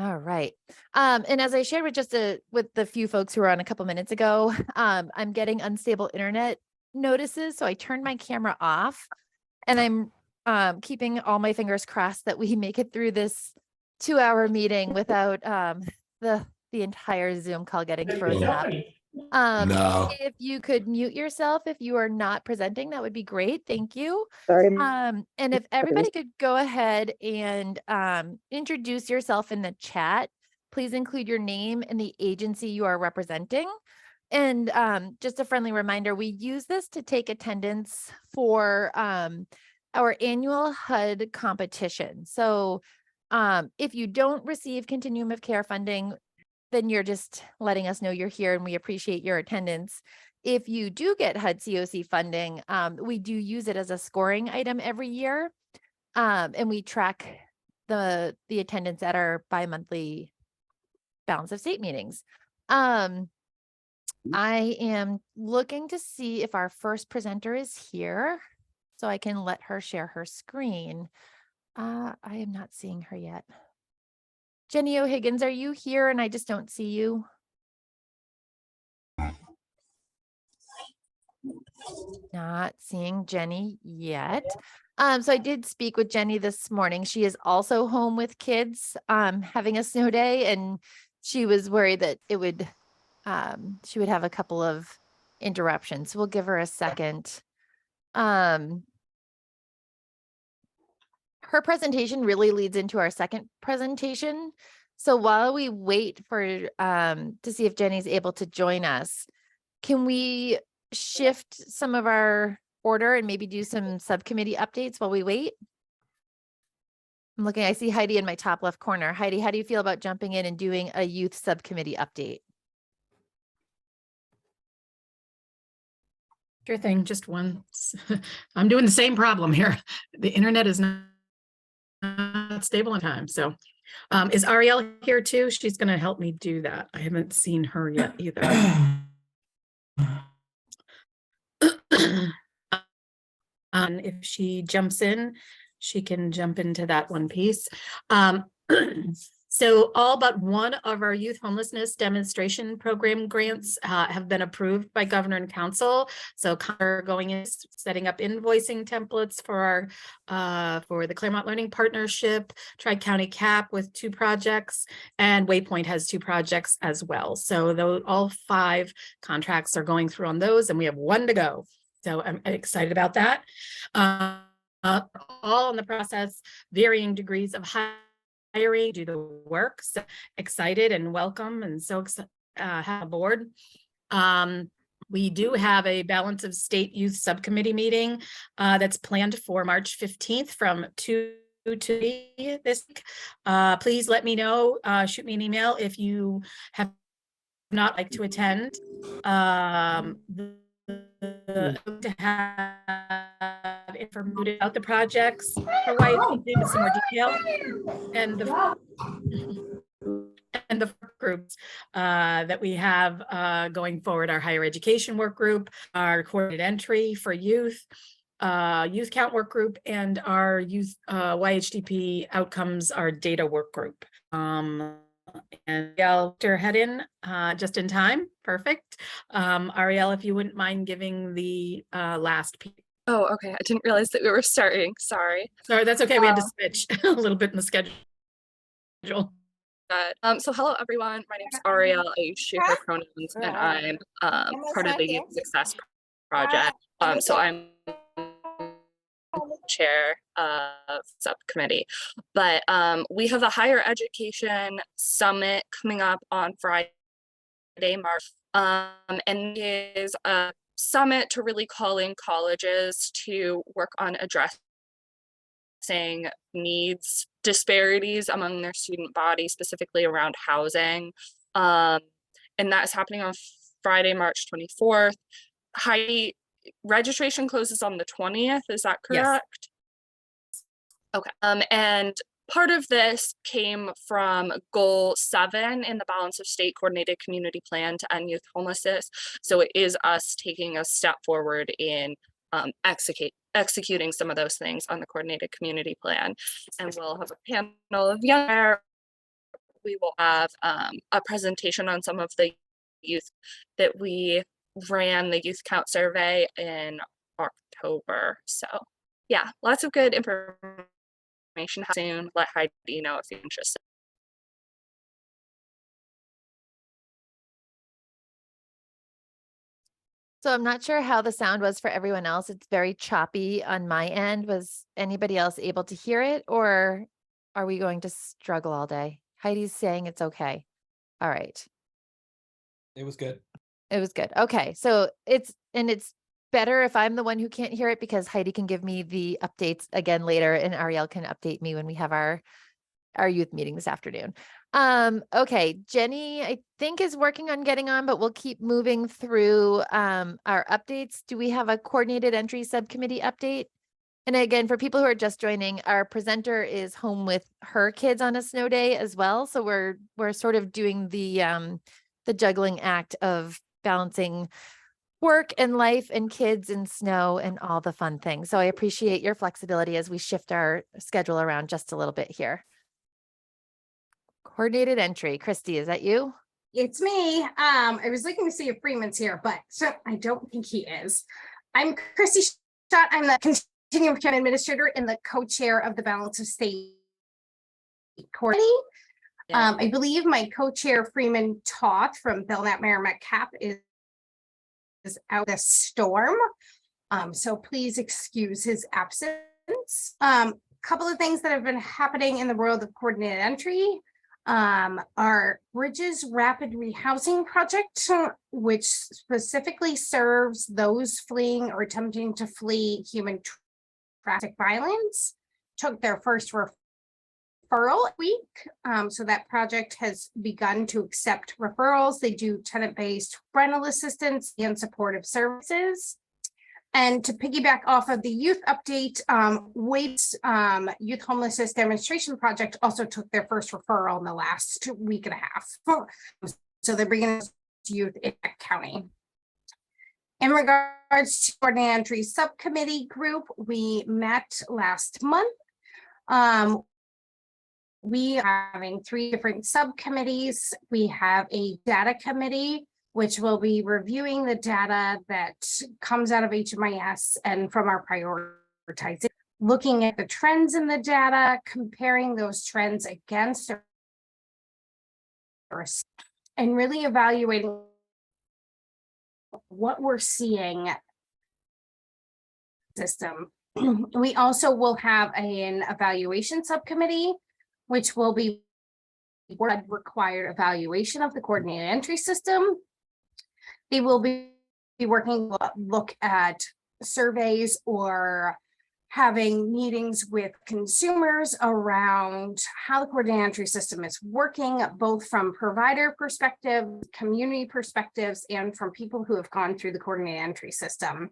All right. And as I shared with with the few folks who were on a couple minutes ago, I'm getting unstable internet notices. So I turned my camera off and I'm keeping all my fingers crossed that we make it through this 2-hour meeting without the entire Zoom call getting frozen up. No. If you could mute yourself if you are not presenting, that would be great. Thank you. Sorry. And if everybody could go ahead and introduce yourself in the chat, please include your name and the agency you are representing. And just a friendly reminder, we use this to take attendance for our annual HUD competition. So if you don't receive Continuum of Care funding, then you're just letting us know you're here and we appreciate your attendance. If you do get HUD COC funding, we do use it as a scoring item every year. And we track the attendance at our bi-monthly balance of state meetings. I am looking to see if our first presenter is here so I can let her share her screen. I am not seeing her yet. Jenny O'Higgins, are you here? And I just don't see you. Not seeing Jenny yet. So I did speak with Jenny this morning. She is also home with kids, having a snow day, and she was worried that it would, she would have a couple of interruptions. We'll give her a second. Her presentation really leads into our second presentation. So while we wait for to see if Jenny's able to join us, can we shift some of our order and maybe do some subcommittee updates while we wait? I'm looking, I see Heidi in my top left corner. Heidi, how do you feel about jumping in and doing a youth subcommittee update? Sure thing, just one. I'm doing the same problem here. The internet is not stable in time. So is Ariel here too? She's going to help me do that. I haven't seen her yet either. And if she jumps in, she can jump into that one piece. So all but one of our youth homelessness demonstration program grants have been approved by Governor and Council. So we're going in, setting up invoicing templates for our for the Claremont Learning Partnership, Tri-County CAP with 2 projects, and Waypoint has 2 projects as well. So those, all 5 contracts are going through on those, and we have 1 to go. So I'm excited about that. All in the process, varying degrees of hiring, do the work. So excited and welcome, and so have aboard. We do have a Balance of State Youth Subcommittee meeting that's planned for March 15th from 2 to 3 this week. Please let me know, shoot me an email if you have not like to attend. To have information about the projects, provide some more detail, and the groups that we have going forward: our higher education work group, our coordinated entry for youth, youth count work group, and our youth YHDP outcomes, our data work group. And Ariel, head in just in time. Perfect. Ariel, if you wouldn't mind giving the last piece. Oh, okay. I didn't realize that we were starting. Sorry. Sorry, that's okay. We had to switch a little bit in the schedule. So hello, everyone. My name is Ariel. I use she, her pronouns, and I'm part of the Youth Success Project. So I'm chair of subcommittee, but we have a higher education summit coming up on Friday, March, and it is a summit to really call in colleges to work on addressing needs disparities among their student body, specifically around housing, and that's happening on Friday, March 24th. Heidi, registration closes on the 20th, is that correct? Yes. Okay. And part of this came from goal 7 in the Balance of State Coordinated Community Plan to end youth homelessness. So it is us taking a step forward in executing some of those things on the Coordinated Community Plan. And we'll have a panel of young we will have a presentation on some of the youth that we ran the youth count survey in October. So yeah, lots of good information soon. Let Heidi know if you're interested. So I'm not sure how the sound was for everyone else. It's very choppy on my end. Was anybody else able to hear it, or are we going to struggle all day? Heidi's saying it's okay. All right. It was good. It was good. Okay. So it's better if I'm the one who can't hear it, because Heidi can give me the updates again later, and Ariel can update me when we have our youth meeting this afternoon. Okay, Jenny, I think is working on getting on, but we'll keep moving through our updates. Do we have a coordinated entry subcommittee update? And again, for people who are just joining, our presenter is home with her kids on a snow day as well. So we're sort of doing the juggling act of balancing work and life and kids and snow and all the fun things. So I appreciate your flexibility as we shift our schedule around just a little bit here. Coordinated entry. Christy, is that you? It's me. I was looking to see if Freeman's here, but so I don't think he is. I'm Christy Schott. I'm the Continuum Administrator and the co-chair of the Balance of State Committee. Yeah. I believe my co-chair Freeman Toth from Belknap Merrimack Cap is out of the storm. So please excuse his absence. Couple of things that have been happening in the world of coordinated entry. Our Bridges Rapid Rehousing Project, which specifically serves those fleeing or attempting to flee human traffic violence, took their first referral week. So that project has begun to accept referrals. They do tenant-based rental assistance and supportive services. And to piggyback off of the youth update, Wade's Youth Homelessness Demonstration Project also took their first referral in the last week and a half. So they're bringing youth in that county. In regards to coordinated entry subcommittee group, we met last month. We are having 3 different subcommittees. We have a data committee, which will be reviewing the data that comes out of HMIS and from our prioritizing, looking at the trends in the data, comparing those trends against and really evaluating what we're seeing system. We also will have an evaluation subcommittee, which will be required evaluation of the coordinated entry system. They will be working look at surveys or having meetings with consumers around how the coordinated entry system is working, both from provider perspective, community perspectives, and from people who have gone through the coordinated entry system.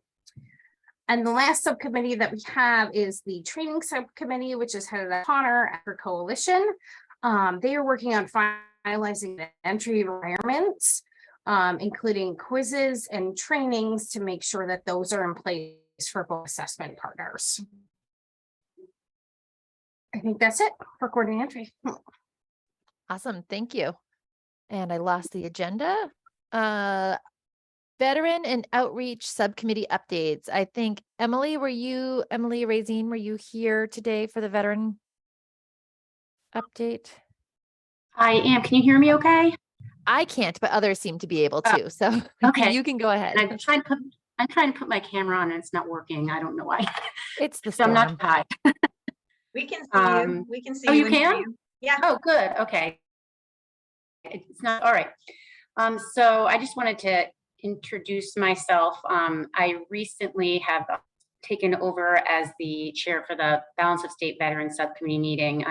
And the last subcommittee that we have is the training subcommittee, which is headed by Connor After Coalition. They are working on finalizing the entry requirements, including quizzes and trainings to make sure that those are in place for both assessment partners. I think that's it for coordinated entry. Awesome. Thank you. And I lost the agenda. Veteran and outreach subcommittee updates. I think Emily Razine, were you here today for the veteran update? I am. Can you hear me okay? I can't, but others seem to be able to. So okay. You can go ahead. And I'm trying to put my camera on and it's not working. I don't know why. It's the so storm. I'm not high. We can see you. We can see you. Oh, you can? Yeah. Oh, good. Okay. It's not all right. So I just wanted to introduce myself. I recently have taken over as the chair for the Balance of State Veterans Subcommittee meeting.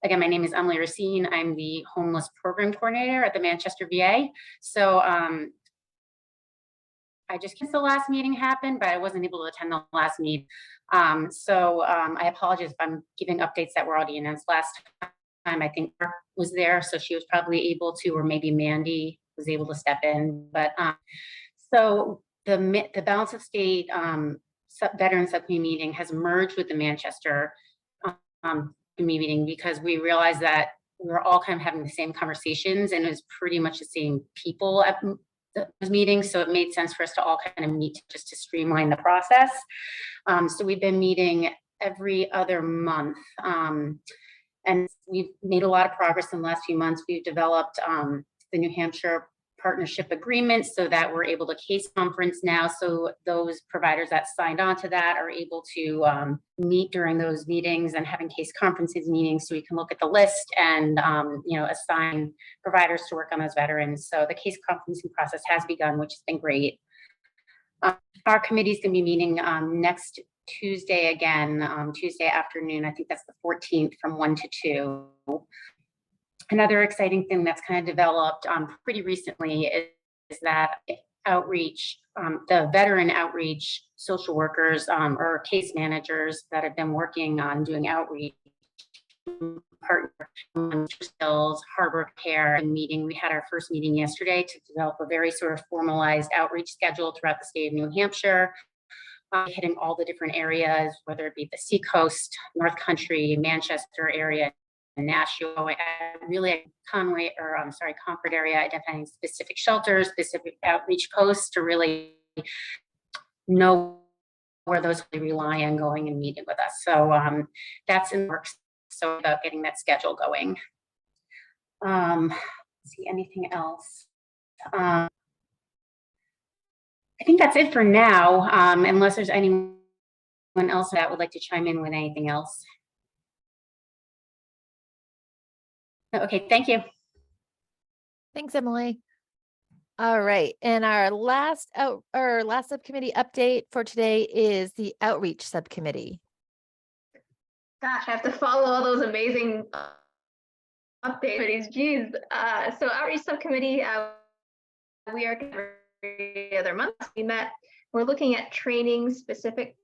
Again, my name is Emily Racine. I'm the homeless program coordinator at the Manchester VA. So I just guess the last meeting happened, but I wasn't able to attend the last meeting. So I apologize if I'm giving updates that were already announced last time. I think was there, so she was probably able to, or maybe Mandy was able to step in. But so the Balance of State Veteran Subcommittee meeting has merged with the Manchester meeting because we realized that we were all kind of having the same conversations, and it was pretty much the same people at those meetings. So it made sense for us to all kind of meet just to streamline the process. So we've been meeting every other month. And we've made a lot of progress in the last few months. We've developed the New Hampshire partnership agreement so that we're able to case conference now. So those providers that signed on to that are able to meet during those meetings and having case conferences meetings so we can look at the list and assign providers to work on those veterans. So the case conferencing process has begun, which has been great. Our committee is going to be meeting next Tuesday again, Tuesday afternoon. I think that's the 14th from 1 to 2. Another exciting thing that's kind of developed pretty recently is that outreach, the veteran outreach social workers or case managers that have been working on doing outreach, partner skills, harbor care and meeting. We had our first meeting yesterday to develop a very sort of formalized outreach schedule throughout the state of New Hampshire. Hitting all the different areas, whether it be the Seacoast, North Country, Manchester area, Nashua, Concord area, identifying specific shelters, specific outreach posts to really know where those really rely on going and meeting with us. So that's in the works. So about getting that schedule going. See anything else? I think that's it for now, unless there's anyone else that would like to chime in with anything else. Okay, thank you. Thanks, Emily. All right, and our last subcommittee update for today is the outreach subcommittee. Gosh, I have to follow all those amazing updates. Geez. So outreach subcommittee, we are every other month. We're looking at training specific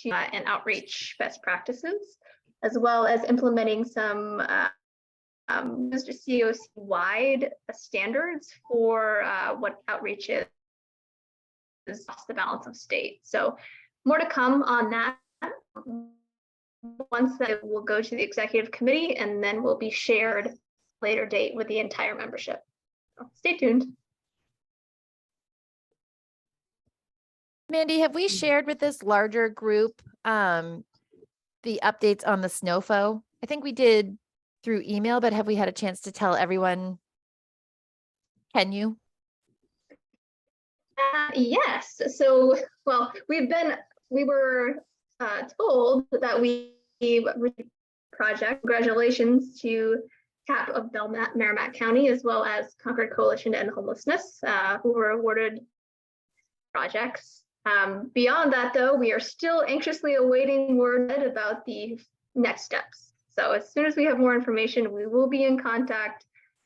to and outreach best practices, as well as implementing some COC wide standards for what outreach is across the balance of state. So more to come on that. Once that will go to the executive committee and then will be shared later date with the entire membership. So stay tuned. Mandy, have we shared with this larger group the updates on the SNOFO? I think we did through email, but have we had a chance to tell everyone? Can you? Yes. So, well, we were told that we project. Congratulations to CAP of Merrimack County, as well as Concord Coalition to End Homelessness, who were awarded projects. Beyond that, though, we are still anxiously awaiting word about the next steps. So as soon as we have more information, we will be in contact.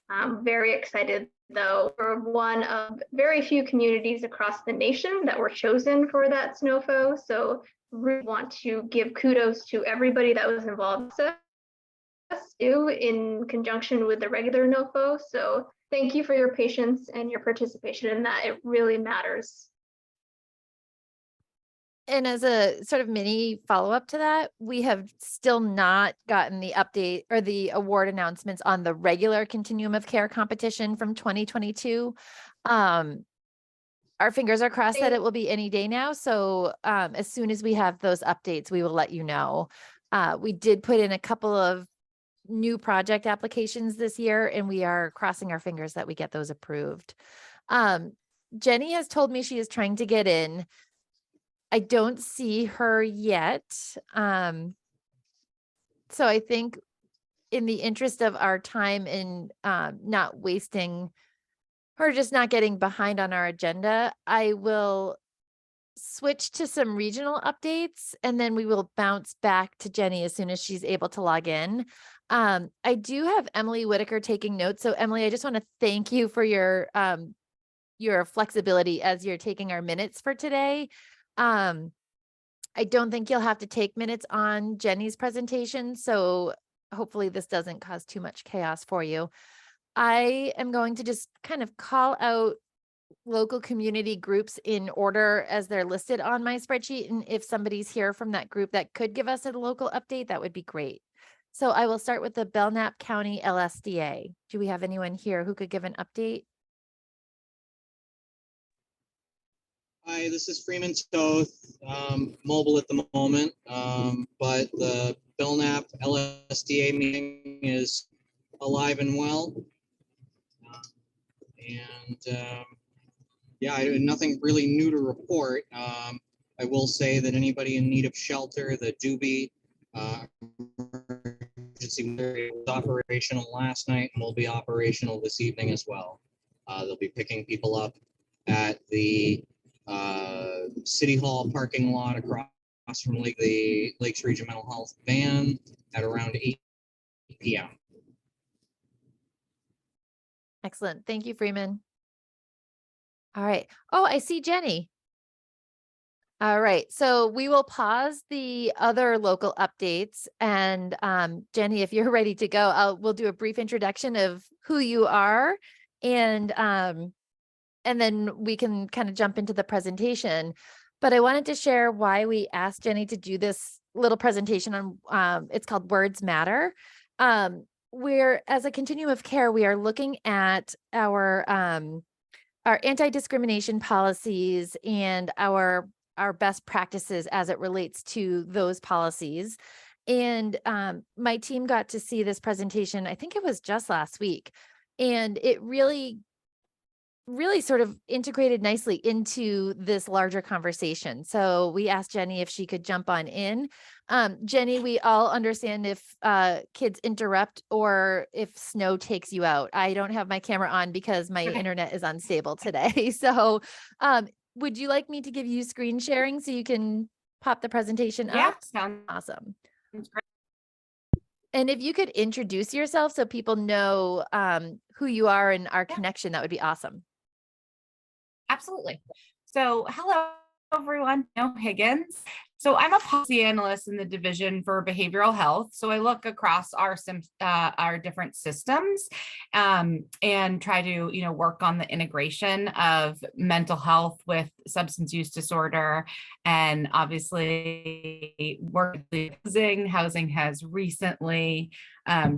I'm very excited, though. We're one of very few communities across the nation that were chosen for that SNOFO. So really want to give kudos to everybody that was involved in conjunction with the regular NOFO. So thank you for your patience and your participation in that. It really matters. And as a sort of mini follow-up to that, we have still not gotten the update or the award announcements on the regular Continuum of Care competition from 2022. Our fingers are crossed that it will be any day now. So as soon as we have those updates, we will let you know. We did put in a couple of new project applications this year, and we are crossing our fingers that we get those approved. Jenny has told me she is trying to get in. I don't see her yet. So I think in the interest of our time and not wasting or just not getting behind on our agenda, I will switch to some regional updates and then we will bounce back to Jenny as soon as she's able to log in. I do have Emily Whitaker taking notes. So Emily, I just want to thank you for your flexibility as you're taking our minutes for today. I don't think you'll have to take minutes on Jenny's presentation. So hopefully this doesn't cause too much chaos for you. I am going to just kind of call out local community groups in order as they're listed on my spreadsheet. And if somebody's here from that group that could give us a local update, that would be great. So I will start with the Belknap County LSDA. Do we have anyone here who could give an update? Hi, this is Freeman Toth, mobile at the moment, but the Belknap LSDA meeting is alive and well. Yeah, nothing really new to report. I will say that anybody in need of shelter, the Doobie emergency was operational last night and will be operational this evening as well. They'll be picking people up at the City Hall parking lot across from the Lakes Region Mental Health van at around 8 p.m. Excellent. Thank you, Freeman. All right. Oh, I see Jenny. All right. So we will pause the other local updates. And Jenny, if you're ready to go, we'll do a brief introduction of who you are. And then we can kind of jump into the presentation. But I wanted to share why we asked Jenny to do this little presentation on, it's called Words Matter. We're, as a continuum of care, we are looking at our anti-discrimination policies and our best practices as it relates to those policies. And my team got to see this presentation, I think it was just last week, and it really sort of integrated nicely into this larger conversation. So we asked Jenny if she could jump on in. Jenny, we all understand if kids interrupt or if snow takes you out. I don't have my camera on because my internet is unstable today. So would you like me to give you screen sharing so you can pop the presentation up? Yeah, sounds Awesome. great. And if you could introduce yourself so people know who you are and our connection, that would be awesome. Absolutely. So hello, everyone. No Higgins. So I'm a policy analyst in the Division for Behavioral Health. So I look across our different systems and try to, work on the integration of mental health with substance use disorder, and obviously housing. Housing has recently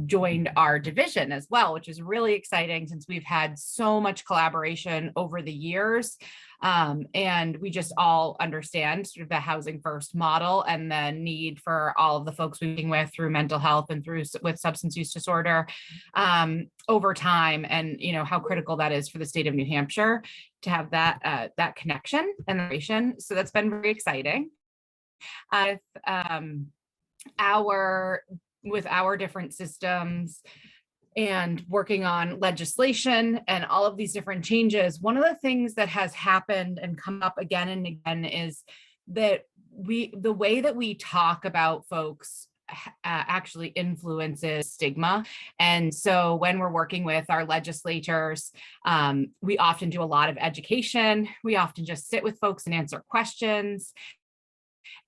joined our division as well, which is really exciting since we've had so much collaboration over the years. And we just all understand sort of the housing first model and the need for all of the folks we're working with through mental health and with substance use disorder over time, and how critical that is for the state of New Hampshire to have that connection and relation. So that's been very exciting. With our different systems and working on legislation and all of these different changes, one of the things that has happened and come up again and again is that the way that we talk about folks actually influences stigma. And so when we're working with our legislators, we often do a lot of education. We often just sit with folks and answer questions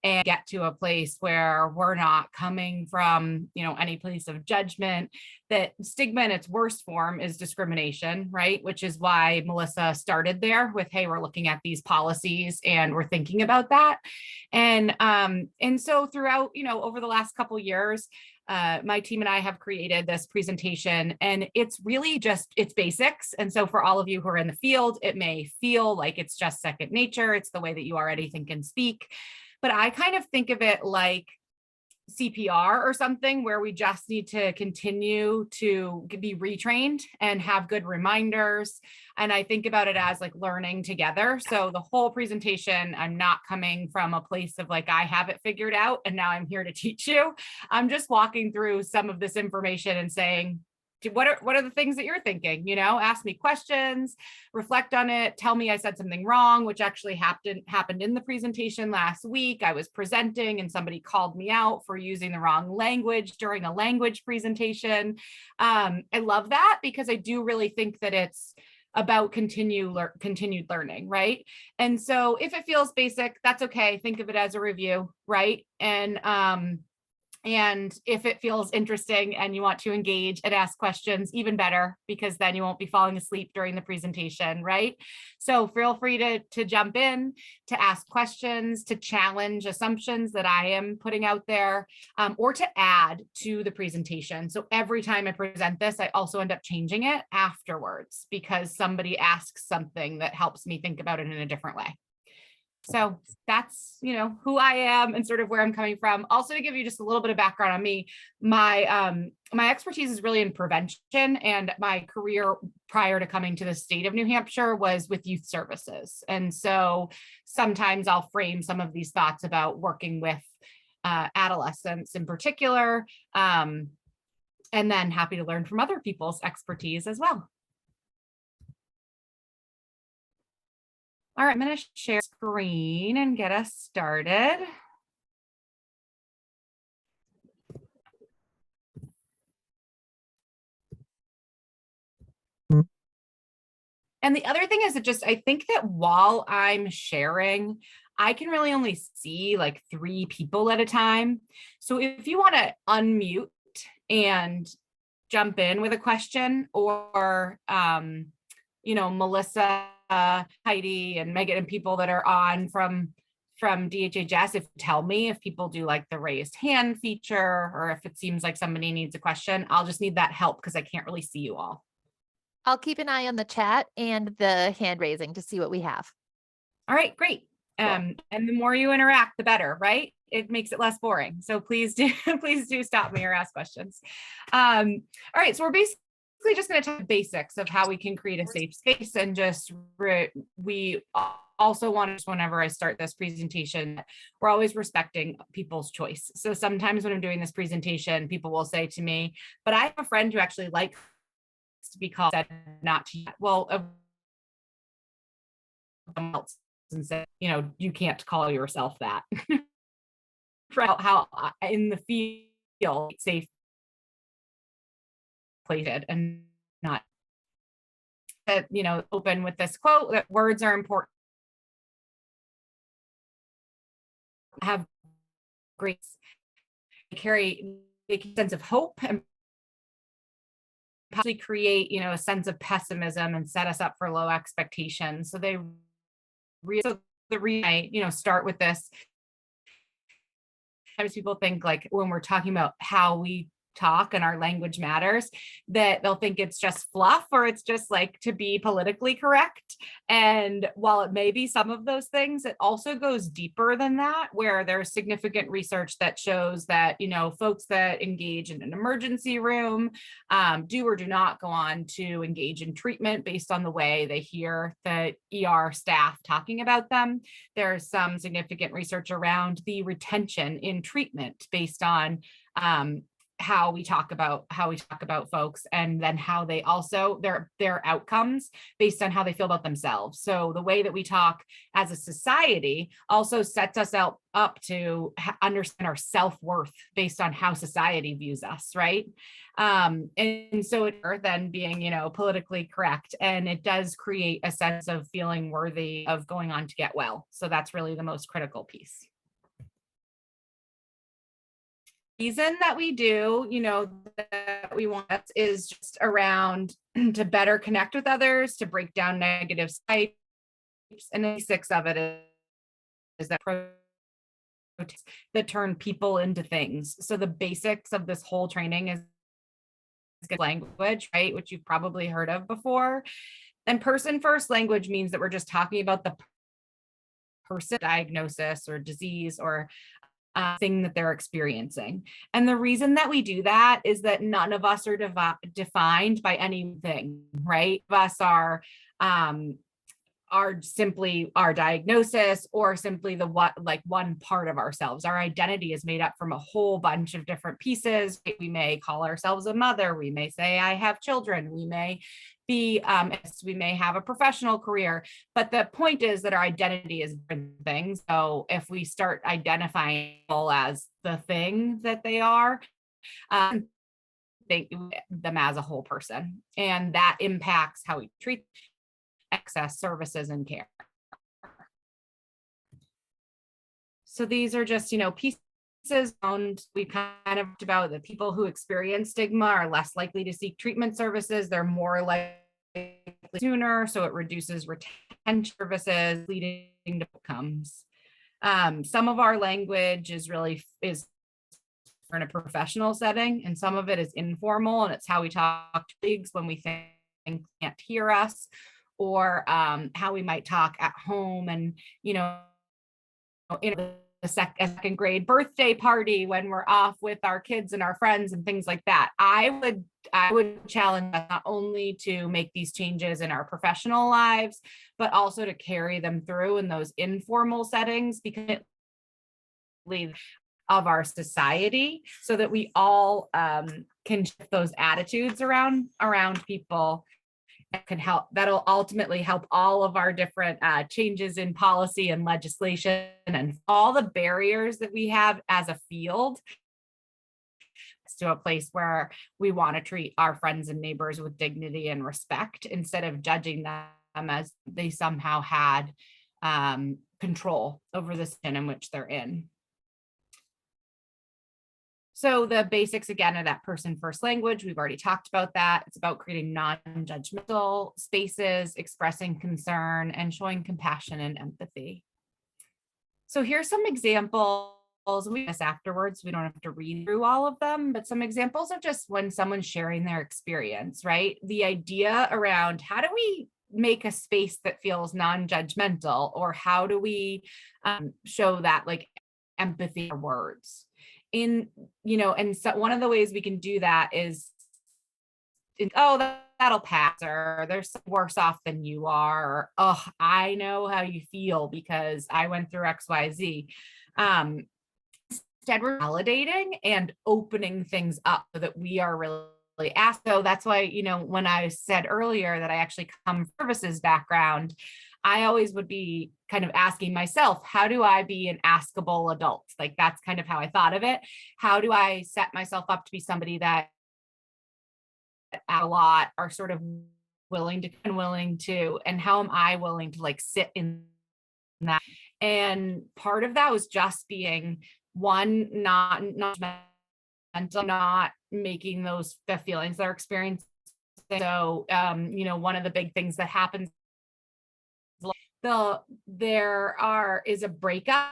and get to a place where we're not coming from, any place of judgment. That stigma in its worst form is discrimination, right? Which is why Melissa started there with, hey, we're looking at these policies and we're thinking about that. And so throughout, over the last couple of years, my team and I have created this presentation, and it's really it's basics. And so for all of you who are in the field, it may feel like it's just second nature. It's the way that you already think and speak. But I kind of think of it like CPR or something, where we just need to continue to be retrained and have good reminders. And I think about it as like learning together. So the whole presentation, I'm not coming from a place of like, I have it figured out and now I'm here to teach you. I'm just walking through some of this information and saying, what are the things that you're thinking? Ask me questions, reflect on it, tell me I said something wrong, which actually happened in the presentation last week. I was presenting and somebody called me out for using the wrong language during a language presentation. I love that because I do really think that it's about continued learning, right? And so if it feels basic, that's okay. Think of it as a review, right? And And if it feels interesting and you want to engage and ask questions, even better, because then you won't be falling asleep during the presentation, right? So feel free to jump in, to ask questions, to challenge assumptions that I am putting out there, or to add to the presentation. So every time I present this, I also end up changing it afterwards because somebody asks something that helps me think about it in a different way. So that's, who I am and sort of where I'm coming from. Also, to give you just a little bit of background on me, my expertise is really in prevention, and my career prior to coming to the state of New Hampshire was with youth services. And so sometimes I'll frame some of these thoughts about working with adolescents in particular, and then happy to learn from other people's expertise as well. All right, I'm going to share screen and get us started. And the other thing is that I think that while I'm sharing, I can really only see like 3 people at a time. So if you want to unmute and jump in with a question, or, Melissa, Heidi, and Megan, and people that are on from DHHS, if tell me if people do like the raised hand feature, or if it seems like somebody needs a question. I'll just need that help because I can't really see you all. I'll keep an eye on the chat and the hand raising to see what we have. All right, great. Cool. And the more you interact, the better, right? It makes it less boring. So please do stop me or ask questions. All right, so we're basically just going to talk basics of how we can create a safe space, and just we also want to, whenever I start this presentation, we're always respecting people's choice. So sometimes when I'm doing this presentation, people will say to me, but I have a friend who actually likes to be called not to. Well, someone else and say, you can't call yourself that. How in the field safe plated and not that, open with this quote that words are important, have great, carry a sense of hope, and possibly create, a sense of pessimism and set us up for low expectations. So the reason I, start with this, sometimes people think like when we're talking about how we talk and our language matters, that they'll think it's just fluff, or it's just like to be politically correct. And while it may be some of those things, it also goes deeper than that, where there's significant research that shows that, folks that engage in an emergency room do or do not go on to engage in treatment based on the way they hear the ER staff talking about them. There's some significant research around the retention in treatment based on how we talk about folks, and then how they also their outcomes based on how they feel about themselves. So the way that we talk as a society also sets us up to understand our self-worth based on how society views us, right? And so it then being, politically correct, and it does create a sense of feeling worthy of going on to get well. So that's really the most critical piece. Reason that we do, that we want is just around to better connect with others, to break down negative types, and the 6 of it is that turn people into things. So the basics of this whole training is language, right, which you've probably heard of before. And person first language means that we're just talking about the person diagnosis or disease or thing that they're experiencing. And the reason that we do that is that none of us are defined by anything, right? Us are simply our diagnosis, or simply one part of ourselves. Our identity is made up from a whole bunch of different pieces. We may call ourselves a mother. We may say, I have children. We may be, we may have a professional career, but the point is that our identity is different things. So if we start identifying people as the thing that they are, think them as a whole person, and that impacts how we treat, access services and care. So these are just, pieces we kind of talked about the people who experience stigma are less likely to seek treatment services. They're more likely sooner, so it reduces retention services, leading to outcomes. Some of our language is in a professional setting, and some of it is informal, and it's how we talk to colleagues when we think can't hear us, or how we might talk at home, and in a second grade birthday party when we're off with our kids and our friends and things like that. I would challenge us not only to make these changes in our professional lives, but also to carry them through in those informal settings, because of our society, so that we all can shift those attitudes around people. That'll ultimately help all of our different changes in policy and legislation, and all the barriers that we have as a field, to a place where we want to treat our friends and neighbors with dignity and respect, instead of judging them as they somehow had control over the sin in which they're in. So the basics, again, of that person first language, we've already talked about that. It's about creating non-judgmental spaces, expressing concern, and showing compassion and empathy. So here's some examples. We do this afterwards. We don't have to read through all of them, but some examples of just when someone's sharing their experience, right? The idea around how do we make a space that feels non-judgmental, or how do we show that like empathy in words? And so one of the ways we can do that is, that'll pass, or there's worse off than you are, or, oh, I know how you feel because I went through XYZ. Instead, we're validating and opening things up so that we are really asked. So that's why, when I said earlier that I actually come from services background, I always would be kind of asking myself, how do I be an askable adult? Like, that's kind of how I thought of it. How do I set myself up to be somebody that a lot are sort of willing to, and how am I willing to like sit in that? And part of that was just being not making those the feelings they're experiencing. So, one of the big things that happens, is a breakup.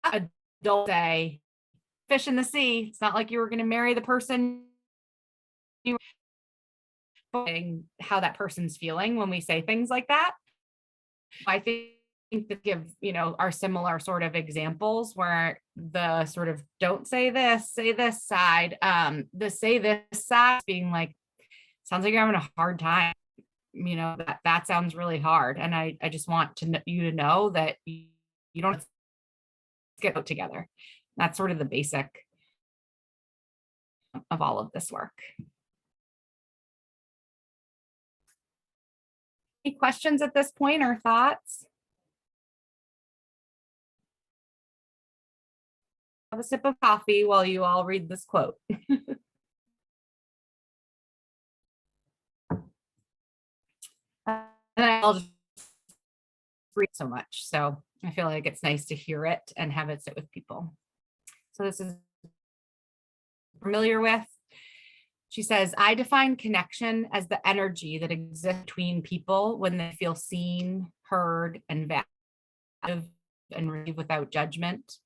Adults say, fish in the sea. It's not like you were going to marry the person you how that person's feeling when we say things like that. I think that give, are similar sort of examples where the sort of don't say this side, the say this side being like, sounds like you're having a hard time. That sounds really hard. And I just want you to know that you don't get out together. That's sort of the basic of all of this work. Any questions at this point or thoughts? Have a sip of coffee while you all read this quote. And I'll just read so much. So I feel like it's nice to hear it and have it sit with people. So this is familiar with. She says, I define connection as the energy that exists between people when they feel seen, heard, and valued and received without judgment,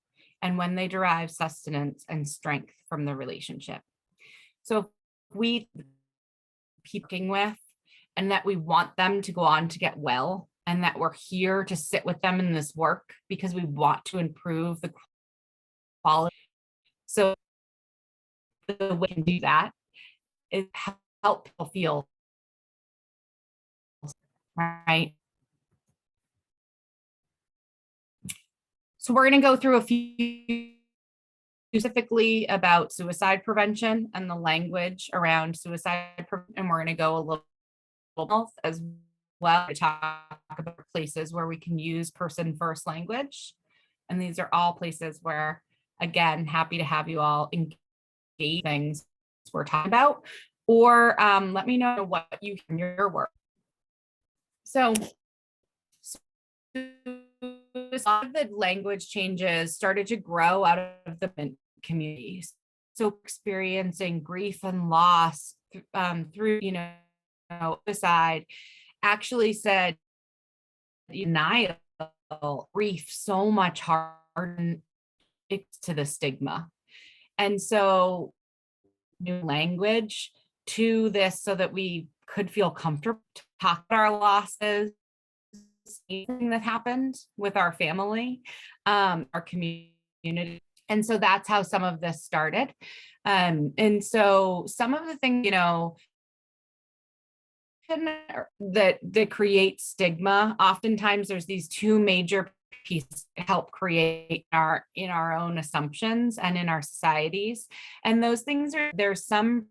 and when they derive sustenance and strength from the relationship. So if we keep working with, and that we want them to go on to get well, and that we're here to sit with them in this work because we want to improve the quality. So the way we can do that is help people feel right. So we're going to go through a few specifically about suicide prevention and the language around suicide, and we're going to go a little health as well to talk about places where we can use person first language. And these are all places where, again, happy to have you all engage things we're talking about, or let me know what you hear in your work. So a lot of the language changes started to grow out of the communities. So experiencing grief and loss through, suicide, actually said denial, grief so much harder to the stigma. And so new language to this so that we could feel comfortable to talk about our losses, anything that happened with our family, our community. And so that's how some of this started. And so some of the things, that create stigma, oftentimes there's these two major pieces that help create in our own assumptions and in our societies. And those things there's some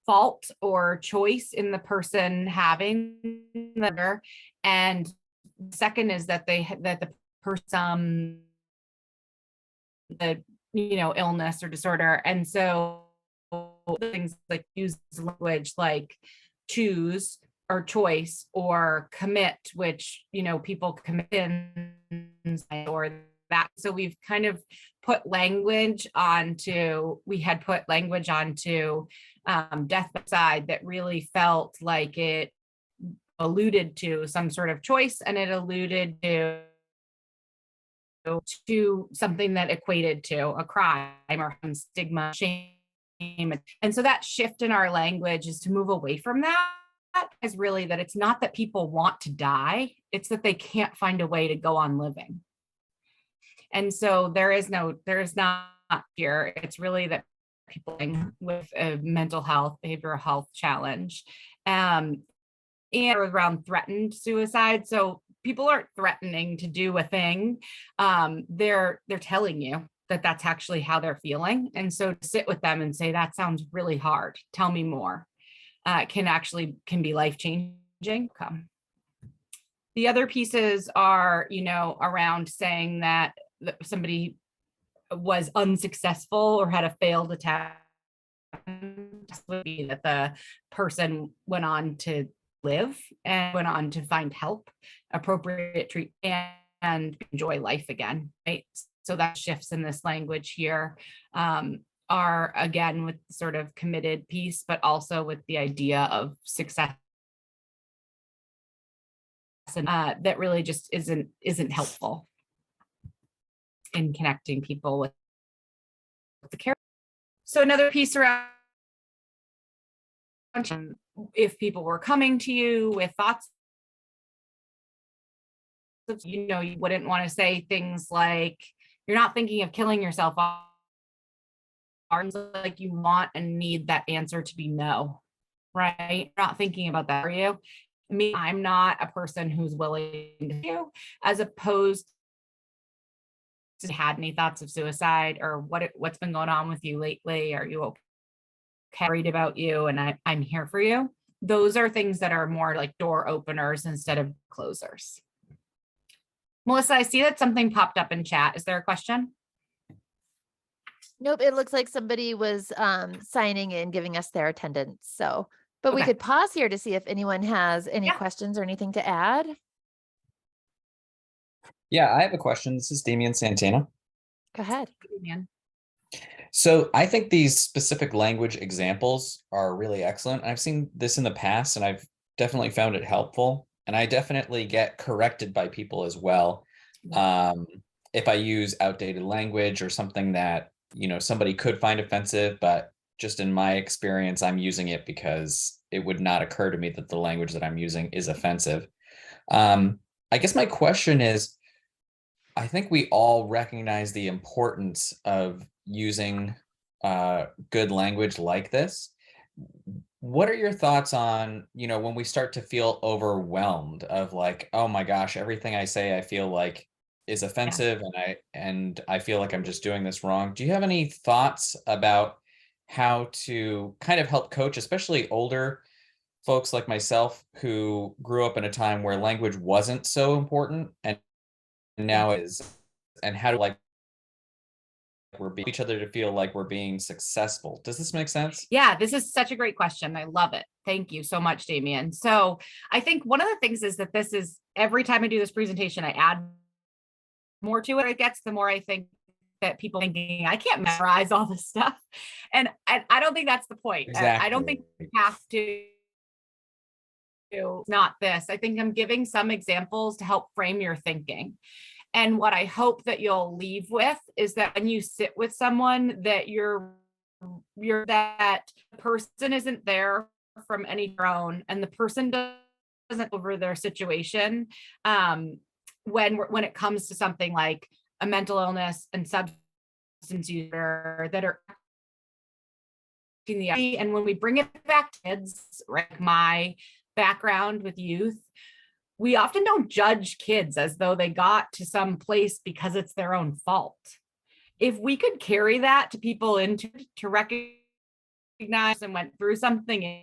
fault or choice in the person having the, and second is that the person the illness or disorder. And so things like use language like choose or choice or commit, which people commit in or that. So we've kind of put language onto death side that really felt like it alluded to some sort of choice, and it alluded to something that equated to a crime or stigma, shame. And so that shift in our language is to move away from that. Is really that it's not that people want to die, it's that they can't find a way to go on living. And so there is not fear. It's really that people with a mental health, behavioral health challenge, and around threatened suicide. So people aren't threatening to do a thing. They're telling you that that's actually how they're feeling. And so to sit with them and say, that sounds really hard. Tell me more. Can be life-changing. The other pieces are, around saying that somebody was unsuccessful or had a failed attempt. Would be that the person went on to live and went on to find help, appropriate treatment, and enjoy life again, right? So that shifts in this language here are again with sort of committed piece, but also with the idea of success. That really just isn't helpful in connecting people with the care. So another piece around if people were coming to you with thoughts, you wouldn't want to say things like, you're not thinking of killing yourself. Like you want and need that answer to be no, right? You're not thinking about that, are you? I'm not a person who's willing to do, as opposed to had any thoughts of suicide or what's been going on with you lately? Are you okay? Worried about you, and I'm here for you. Those are things that are more like door openers instead of closers. Melissa, I see that something popped up in chat. Is there a question? Nope, it looks like somebody was signing in, giving us their attendance. So, but we Okay. could pause here to see if anyone has any questions or anything to add. Yeah, I have a question. This is Damian Santana. Go ahead. Damian. So I think these specific language examples are really excellent. I've seen this in the past and I've definitely found it helpful. And I definitely get corrected by people as well. If I use outdated language or something that, somebody could find offensive, but just in my experience, I'm using it because it would not occur to me that the language that I'm using is offensive. I guess my question is, I think we all recognize the importance of using good language like this. What are your thoughts on, when we start to feel overwhelmed of like, oh my gosh, everything I say, I feel like is offensive and I feel like I'm just doing this wrong. Do you have any thoughts about how to kind of help coach, especially older folks like myself who grew up in a time where language wasn't so important and now it is, and how to we're being each other to feel like we're being successful? Does this make sense? Yeah, this is such a great question. I love it. Thank you so much, Damian. So I think one of the things is that this is every time I do this presentation, I add more to it. It gets, the more I think that people thinking I can't memorize all this stuff. And I don't think that's the point. I don't think Exactly. you have to do not this. I think I'm giving some examples to help frame your thinking. And what I hope that you'll leave with is that when you sit with someone that you're that person isn't there from any own, and the person doesn't over their situation when it comes to something like a mental illness and substance user that are in the and when we bring it back to kids, like my background with youth, we often don't judge kids as though they got to some place because it's their own fault. If we could carry that to people into to recognize and went through something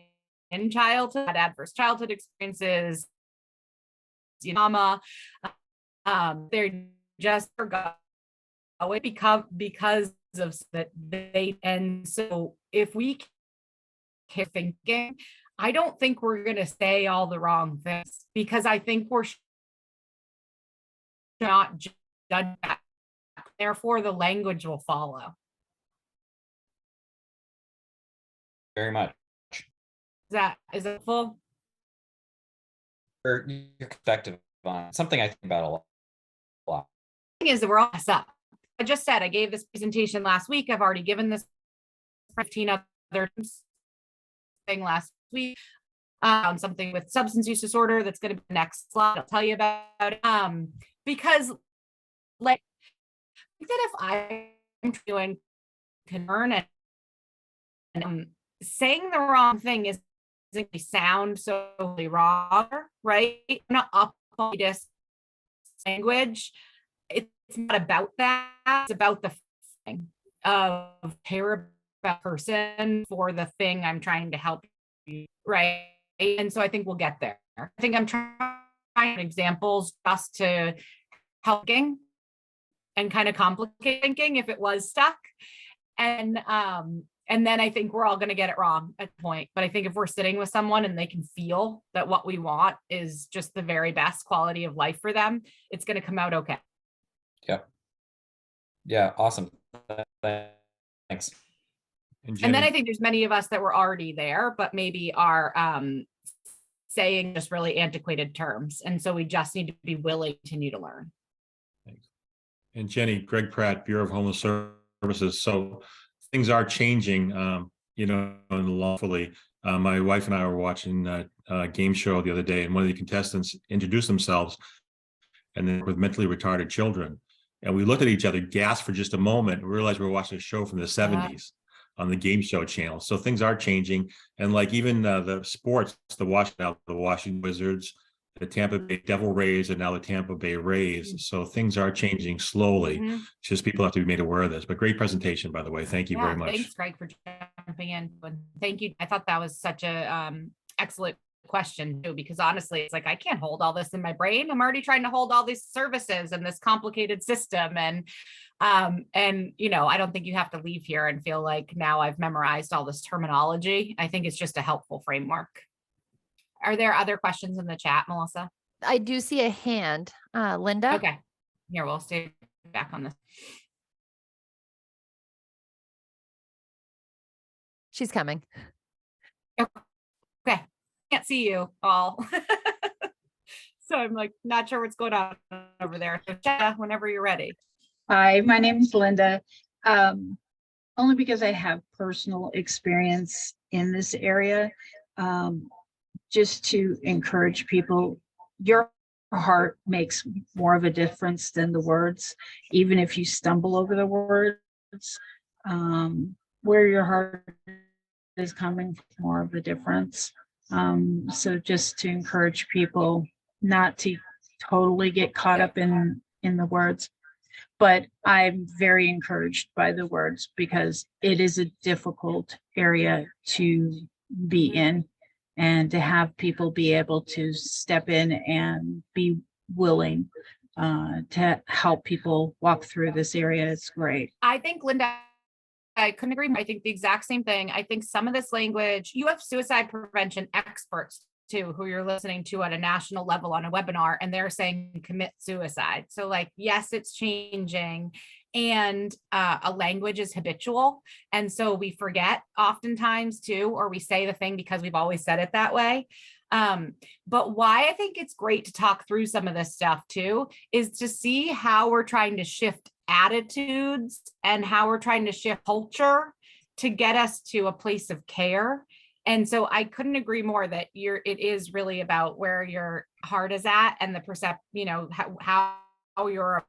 in childhood, had adverse childhood experiences, trauma, they're just forgot because of that they, and so if we keep thinking, I don't think we're going to say all the wrong things, because I think we're not judged that. Therefore, the language will follow. Very much. Is that full? Or your perspective on something I think about a lot. The thing is that we're all messed up. I just said I gave this presentation last week. I've already given this 15 other thing last week on something with substance use disorder. That's going to be the next slide. I'll tell you about it. Because like that if I'm doing can learn it and saying the wrong thing is going to sound so wrong, right? I'm not up on this language. It's not about that. It's about the thing of care about person for the thing I'm trying to help you, right? And so I think we'll get there. I think I'm trying examples just to helping and kind of complicate thinking if it was stuck. And then I think we're all going to get it wrong at the point. But I think if we're sitting with someone and they can feel that what we want is just the very best quality of life for them, it's going to come out okay. Yep. Yeah, awesome. Thanks. And then I think there's many of us that were already there, but maybe are saying just really antiquated terms. And so we just need to be willing to continue to learn. Thanks. And Jenny, Greg Pratt, Bureau of Homeless Services. So things are changing, lawfully. My wife and I were watching a game show the other day, and one of the contestants introduced themselves and then with mentally retarded children. And we looked at each other, gasped for just a moment, and realized we were watching a show from the 70s on the game show channel. So things are changing. And like even the sports, the Washington Wizards, the Tampa Bay Devil Rays, and now the Tampa Bay Rays. So things are changing slowly. Just people have to be made aware of this. But great presentation, by the way. Thank you very much. Thanks, Greg, for jumping in. Thank you. I thought that was such a excellent question too, because honestly, it's like I can't hold all this in my brain. I'm already trying to hold all these services and this complicated system. And I don't think you have to leave here and feel like now I've memorized all this terminology. I think it's just a helpful framework. Are there other questions in the chat, Melissa? I do see a hand. Linda? Okay. Here, we'll stay back on this. She's coming. Okay. Can't see you all. So I'm like, not sure what's going on over there. So Jenna, whenever you're ready. Hi, my name is Linda. Only because I have personal experience in this area. Just to encourage people, your heart makes more of a difference than the words, even if you stumble over the words. Where your heart is coming from, more of a difference. So just to encourage people not to totally get caught up in the words. But I'm very encouraged by the words because it is a difficult area to be in. And to have people be able to step in and be willing to help people walk through this area is great. I think, Linda, I couldn't agree more. I think the exact same thing. I think some of this language, you have suicide prevention experts too, who you're listening to at a national level on a webinar, and they're saying commit suicide. So like, yes, it's changing, and a language is habitual. And so we forget oftentimes too, or we say the thing because we've always said it that way. But why I think it's great to talk through some of this stuff too, is to see how we're trying to shift attitudes and how we're trying to shift culture to get us to a place of care. And so I couldn't agree more that it is really about where your heart is at and the how you're,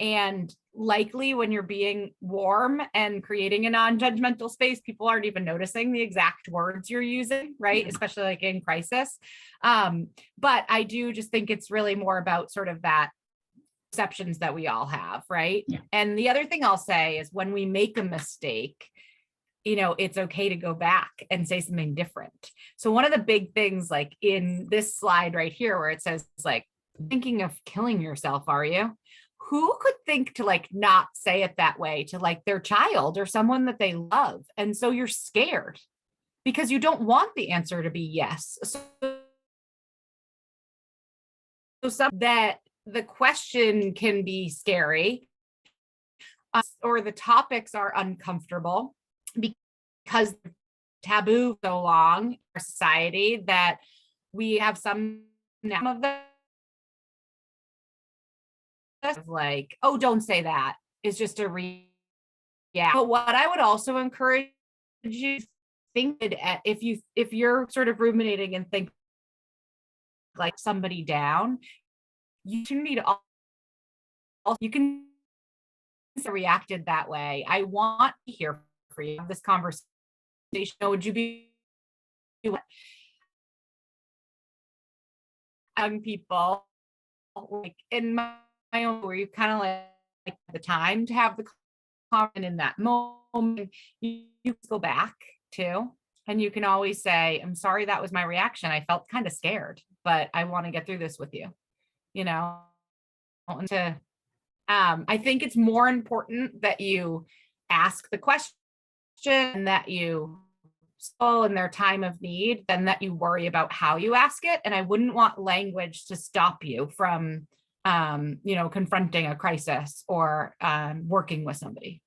and likely when you're being warm and creating a non-judgmental space, people aren't even noticing the exact words you're using, right? Especially like in crisis. But I do just think it's really more about sort of that perceptions that we all have, right? Yeah. And the other thing I'll say is when we make a mistake, it's okay to go back and say something different. So one of the big things, like in this slide right here, where it says like, thinking of killing yourself, are you? Who could think to like not say it that way to like their child or someone that they love? And so you're scared because you don't want the answer to be yes. So that the question can be scary, or the topics are uncomfortable because taboo so long in our society that we have some of the like, oh, don't say that, is just a yeah. But what I would also encourage you to think that if you're sort of ruminating and think like somebody down, you can need all you can reacted that way. I want to hear for you this conversation. Would you be young people like in my own, where you kind of like the time to have the comment in that moment, you go back to, and you can always say, I'm sorry, that was my reaction. I felt kind of scared, but I want to get through this with you, and to I think it's more important that you ask the question and that you still in their time of need than that you worry about how you ask it. And I wouldn't want language to stop you from, confronting a crisis or working with somebody.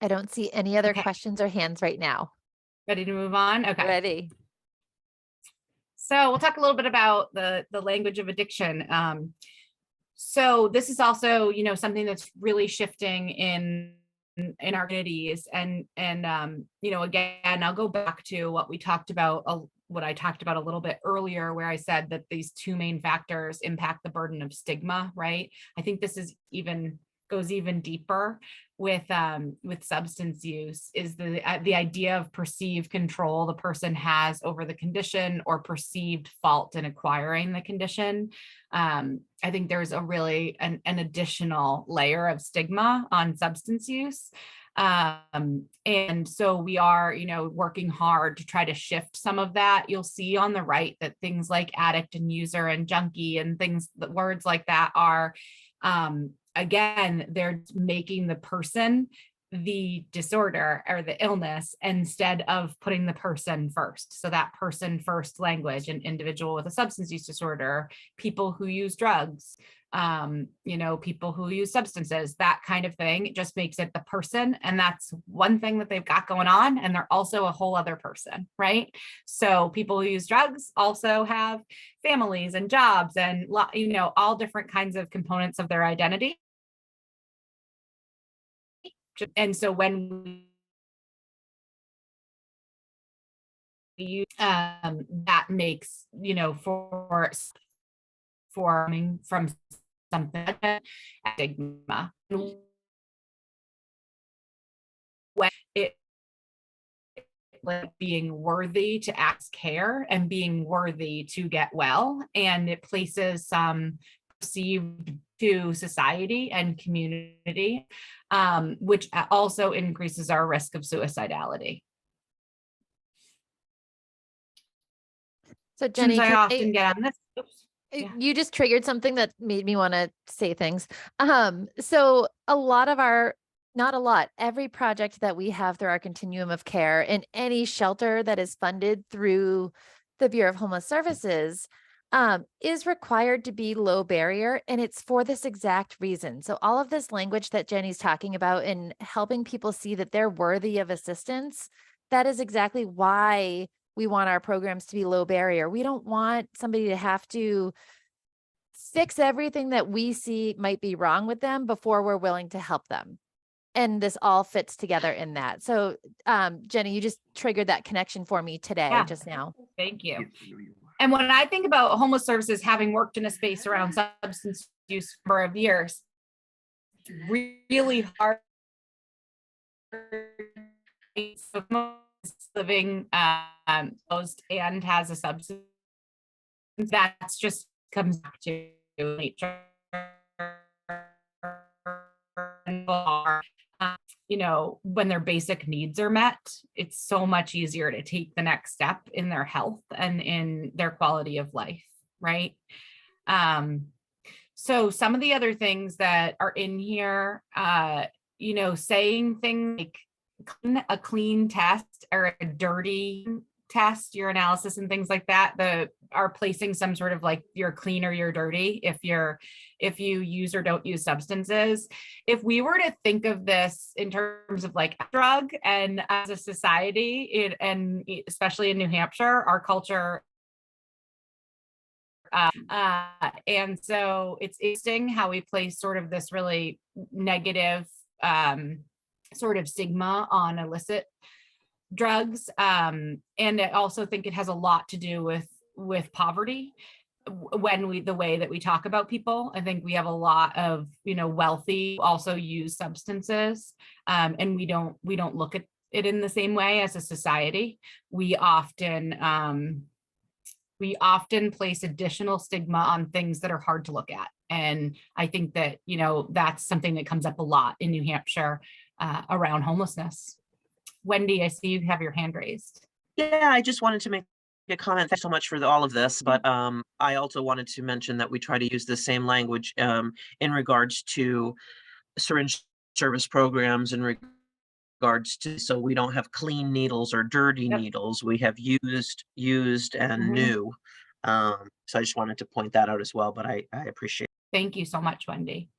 I don't see any other questions or hands right now. Ready to move on? Okay. Ready. So we'll talk a little bit about the language of addiction. So this is also, something that's really shifting in our communities. And again, I'll go back to what I talked about a little bit earlier, where I said that these two main factors impact the burden of stigma, right? I think this goes even deeper with substance use, is the idea of perceived control the person has over the condition or perceived fault in acquiring the condition. I think there's a really an additional layer of stigma on substance use. And so we are, working hard to try to shift some of that. You'll see on the right that things like addict and user and junkie and words like that are, again, they're making the person the disorder or the illness instead of putting the person first. So that person first language, an individual with a substance use disorder, people who use drugs, people who use substances, that kind of thing. It just makes it the person. And that's one thing that they've got going on. And they're also a whole other person, right? So people who use drugs also have families and jobs and, all different kinds of components of their identity. And so when we that makes, for coming from something stigma, when it like being worthy to ask care and being worthy to get well, and it places some perceived to society and community, which also increases our risk of suicidality. So Jenny, I often get on this. Oops. You just triggered something that made me want to say things. So a lot of our, not a lot, every project that we have through our continuum of care in any shelter that is funded through the Bureau of Homeless Services is required to be low barrier. And it's for this exact reason. So all of this language that Jenny's talking about and helping people see that they're worthy of assistance, that is exactly why we want our programs to be low barrier. We don't want somebody to have to fix everything that we see might be wrong with them before we're willing to help them. And this all fits together in that. So Jenny, you just triggered that connection for me today, just now. Thank you. And when I think about homeless services, having worked in a space around substance use for a number of years, it's really hard living closed and has a substance. That's just comes back to nature. You know, when their basic needs are met, it's so much easier to take the next step in their health and in their quality of life, right? So some of the other things that are in here, you know, saying things like a clean test or a dirty test, your analysis and things like that, are placing some sort of like you're clean or you're dirty if you use or don't use substances. If we were to think of this in terms of like a drug and as a society, and especially in New Hampshire, our culture, and so it's interesting how we place sort of this really negative sort of stigma on illicit drugs. And I also think it has a lot to do with poverty. When the way that we talk about people, I think we have a lot of, you know, wealthy also use substances, and we don't look at it in the same way as a society. We often place additional stigma on things that are hard to look at. And I think that, you know, that's something that comes up a lot in New Hampshire around homelessness. Wendy, I see you have your hand raised. Yeah, I just wanted to make a comment. Thanks so much for all of this, but I also wanted to mention that we try to use the same language in regards to syringe service programs, in regards to, so we don't have clean needles or dirty needles. We have used and new. So I just wanted to point that out as well, but I appreciate it. Thank you so much, Wendy.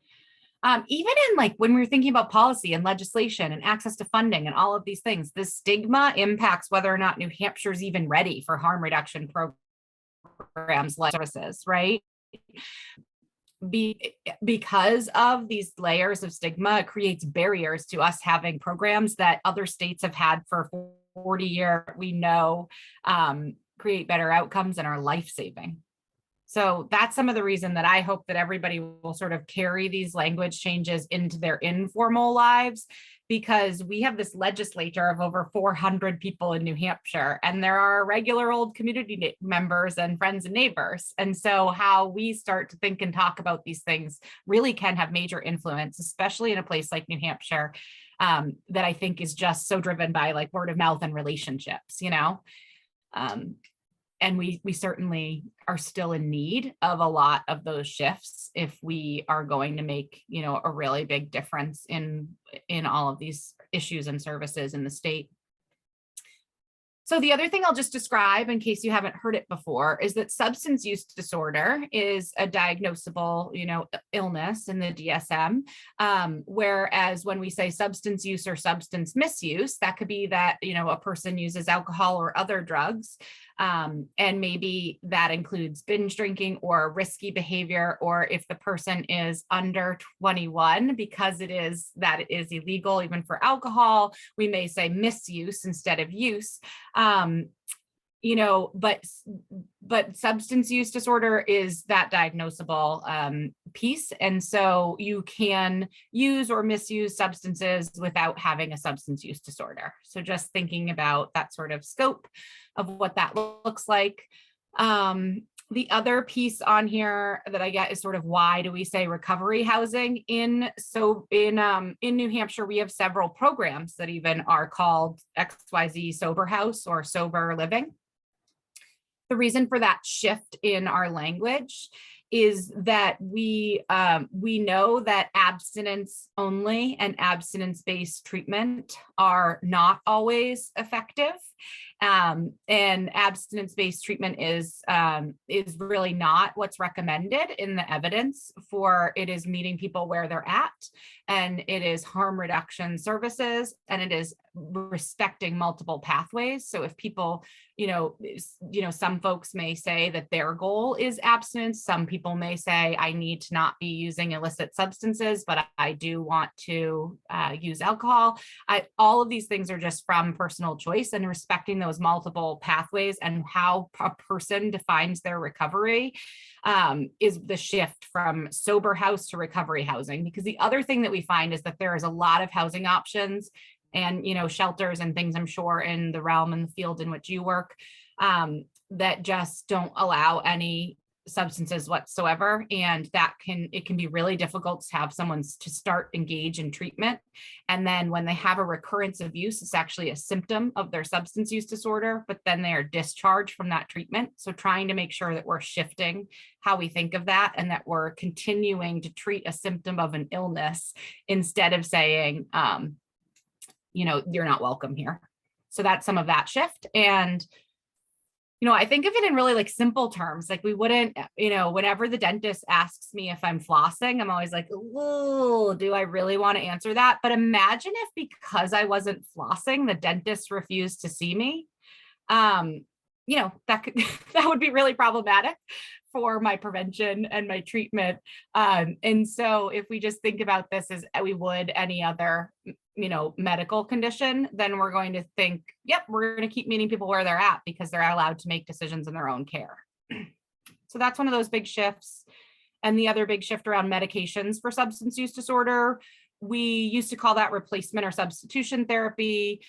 Even in like when we're thinking about policy and legislation and access to funding and all of these things, the stigma impacts whether or not New Hampshire's even ready for harm reduction programs like services, right? Because of these layers of stigma, it creates barriers to us having programs that other states have had for 40 years, we know create better outcomes and are life-saving. So that's some of the reason that I hope that everybody will sort of carry these language changes into their informal lives, because we have this legislature of over 400 people in New Hampshire, and there are regular old community members and friends and neighbors. And so how we start to think and talk about these things really can have major influence, especially in a place like New Hampshire, that I think is just so driven by like word of mouth and relationships, you know? And we certainly are still in need of a lot of those shifts if we are going to make, you know, a really big difference in all of these issues and services in the state. So the other thing I'll just describe in case you haven't heard it before is that substance use disorder is a diagnosable, you know, illness in the DSM. Whereas when we say substance use or substance misuse, that could be that, you know, a person uses alcohol or other drugs. And maybe that includes binge drinking or risky behavior, or if the person is under 21, because it is illegal even for alcohol, we may say misuse instead of use. You know, but substance use disorder is that diagnosable piece. And so you can use or misuse substances without having a substance use disorder. So just thinking about that sort of scope of what that looks like. The other piece on here that I get is sort of why do we say recovery housing in New Hampshire, we have several programs that even are called XYZ Sober House or Sober Living. The reason for that shift in our language is that we know that abstinence only and abstinence-based treatment are not always effective. And abstinence-based treatment is really not what's recommended in the evidence for it is meeting people where they're at, and it is harm reduction services, and it is respecting multiple pathways. So if people, some folks may say that their goal is abstinence. Some people may say, I need to not be using illicit substances, but I do want to use alcohol. All of these things are just from personal choice, and respecting those multiple pathways and how a person defines their recovery is the shift from sober house to recovery housing. Because the other thing that we find is that there is a lot of housing options and, shelters and things, I'm sure, in the realm and the field in which you work that just don't allow any substances whatsoever. And it can be really difficult to have someone to start engage in treatment. And then when they have a recurrence of use, it's actually a symptom of their substance use disorder, but then they are discharged from that treatment. So trying to make sure that we're shifting how we think of that, and that we're continuing to treat a symptom of an illness instead of saying, you're not welcome here. So that's some of that shift. And I think of it in really simple terms. We wouldn't, whenever the dentist asks me if I'm flossing, I'm always like, oh, do I really want to answer that? But imagine if, because I wasn't flossing, the dentist refused to see me. That would be really problematic for my prevention and my treatment. And so if we just think about this as we would any other medical condition, then we're going to think, yep, we're going to keep meeting people where they're at because they're allowed to make decisions in their own care. So that's one of those big shifts. And the other big shift around medications for substance use disorder, we used to call that replacement or substitution therapy.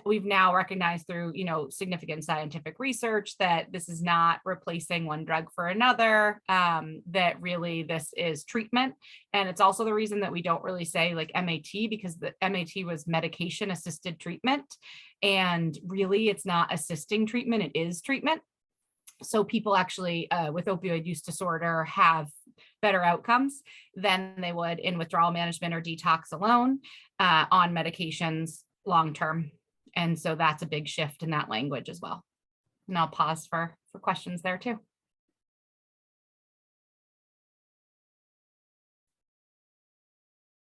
We've now recognized through, significant scientific research that this is not replacing one drug for another, that really this is treatment. And it's also the reason that we don't really say MAT, because the MAT was medication assisted treatment. And really it's not assisting treatment, it is treatment. So people actually with opioid use disorder have better outcomes than they would in withdrawal management or detox alone on medications long-term. And so that's a big shift in that language as well. And I'll pause for questions there too.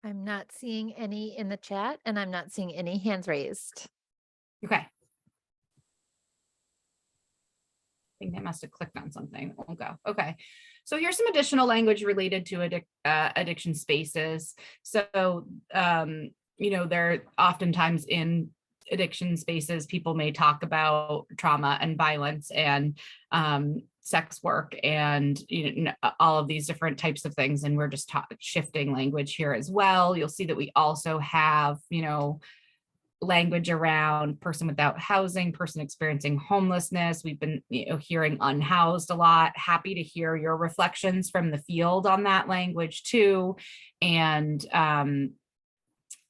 I'm not seeing any in the chat, and I'm not seeing any hands raised. Okay. I think they must have clicked on something. It won't go. Okay. So here's some additional language related to addiction spaces. So, they're oftentimes in addiction spaces, people may talk about trauma and violence and sex work and all of these different types of things. And we're just shifting language here as well. You'll see that we also have, language around person without housing, person experiencing homelessness. We've been hearing unhoused a lot. Happy to hear your reflections from the field on that language too. And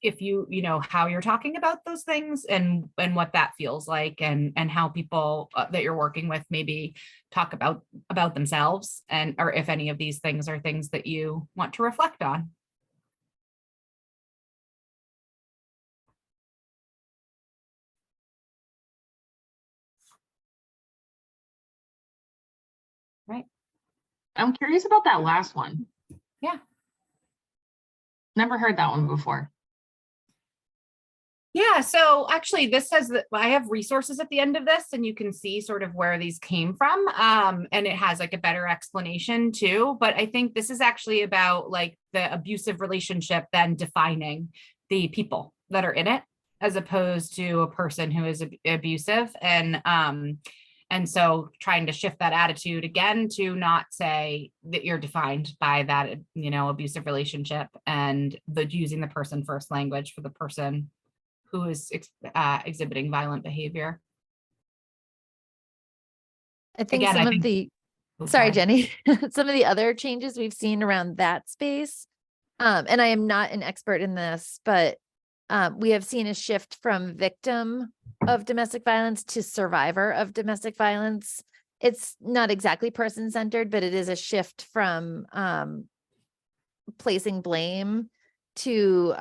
if you how you're talking about those things and what that feels like, and how people that you're working with maybe talk about themselves, and or if any of these things are things that you want to reflect on. Right. I'm curious about that last one. Yeah. Never heard that one before. Yeah, so actually I have resources at the end of this, and you can see sort of where these came from. And it has a better explanation too. But I think this is actually about the abusive relationship then defining the people that are in it, as opposed to a person who is abusive. And so trying to shift that attitude again to not say that you're defined by that, abusive relationship, and using the person first language for the person who is exhibiting violent behavior. I think sorry, Jenny, some of the other changes we've seen around that space, and I am not an expert in this, but we have seen a shift from victim of domestic violence to survivor of domestic violence. it's not exactly person-centered, but it is a shift from placing blame to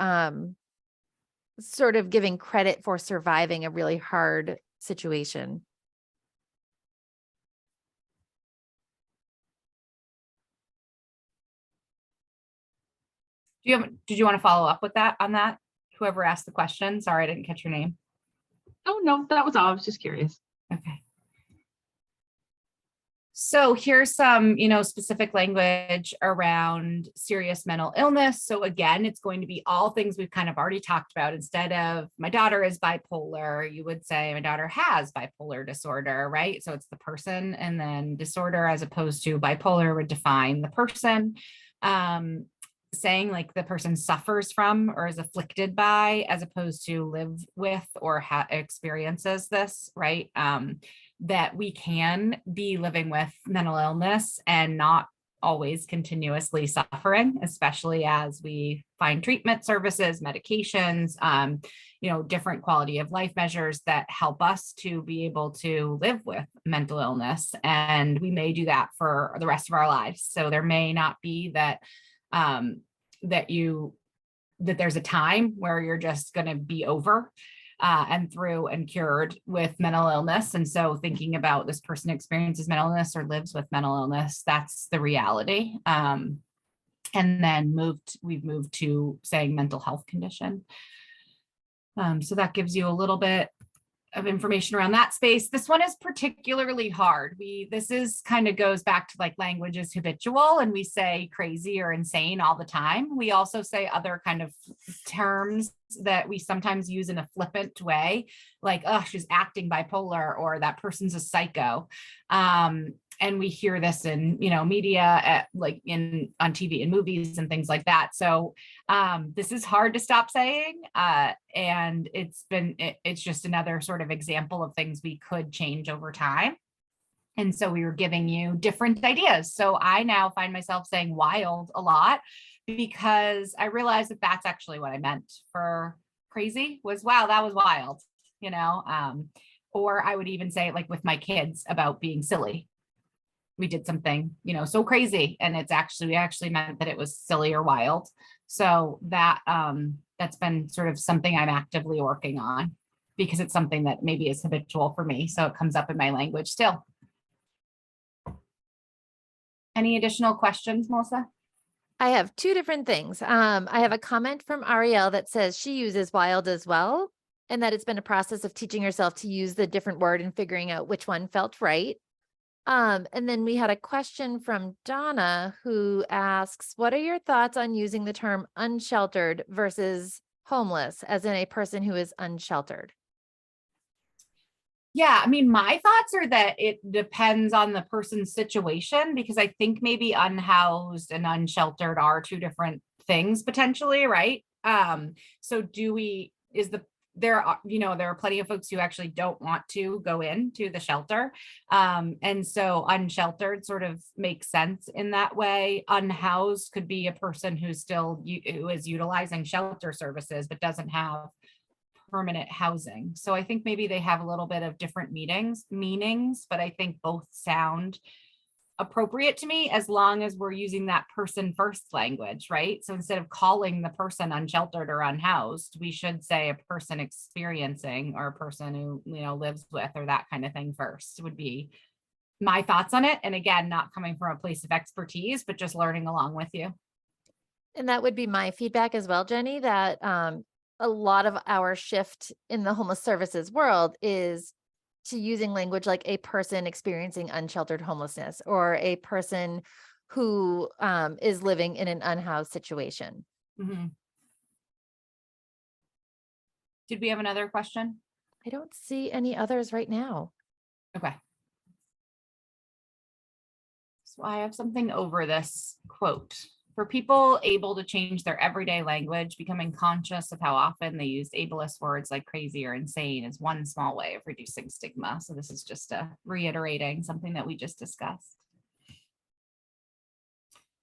sort of giving credit for surviving a really hard situation. Did you want to follow up with that on that? Whoever asked the question, sorry, I didn't catch your name. Oh, no, that was all. I was just curious. Okay. So here's some, specific language around serious mental illness. So again, it's going to be all things we've kind of already talked about. Instead of my daughter is bipolar, you would say my daughter has bipolar disorder, right? So it's the person, and then disorder as opposed to bipolar would define the person. Saying like the person suffers from or is afflicted by, as opposed to live with or experiences this, right? That we can be living with mental illness and not always continuously suffering, especially as we find treatment services, medications, different quality of life measures that help us to be able to live with mental illness. And we may do that for the rest of our lives. So there may not be that that there's a time where you're just going to be over and through and cured with mental illness. And so thinking about this person experiences mental illness or lives with mental illness, that's the reality. And then we've moved to saying mental health condition. So that gives you a little bit of information around that space. This one is particularly hard. This is kind of goes back to like language is habitual, and we say crazy or insane all the time. We also say other kind of terms that we sometimes use in a flippant way, like, oh, she's acting bipolar, or that person's a psycho. And we hear this in, media, on TV and movies and things like that. So this is hard to stop saying. And it's just another sort of example of things we could change over time. And so we were giving you different ideas. So I now find myself saying wild a lot, because I realized that that's actually what I meant for crazy was, wow, that was wild, or I would even say it like with my kids about being silly. We did something, so crazy, and we actually meant that it was silly or wild. So that's been sort of something I'm actively working on, because it's something that maybe is habitual for me. So it comes up in my language still. Any additional questions, Melissa? I have two different things. I have a comment from Ariel that says she uses wild as well, and that it's been a process of teaching herself to use the different word and figuring out which one felt right. And then we had a question from Donna, who asks, what are your thoughts on using the term unsheltered versus homeless, as in a person who is unsheltered? Yeah, I mean, my thoughts are that it depends on the person's situation, because I think maybe unhoused and unsheltered are two different things potentially, right? So there are plenty of folks who actually don't want to go into the shelter. And so unsheltered sort of makes sense in that way. Unhoused could be a person who is utilizing shelter services, but doesn't have permanent housing. So I think maybe they have a little bit of different meanings, but I think both sound appropriate to me, as long as we're using that person first language, right? So instead of calling the person unsheltered or unhoused, we should say a person experiencing, or a person who, lives with, or that kind of thing first, would be my thoughts on it. And again, not coming from a place of expertise, but just learning along with you. And that would be my feedback as well, Jenny, that a lot of our shift in the homeless services world is to using language like a person experiencing unsheltered homelessness, or a person who is living in an unhoused situation. Mm-hmm. Did we have another question? I don't see any others right now. Okay. So I have something over this quote. For people able to change their everyday language, becoming conscious of how often they use ableist words like crazy or insane is one small way of reducing stigma. So this is just reiterating something that we just discussed.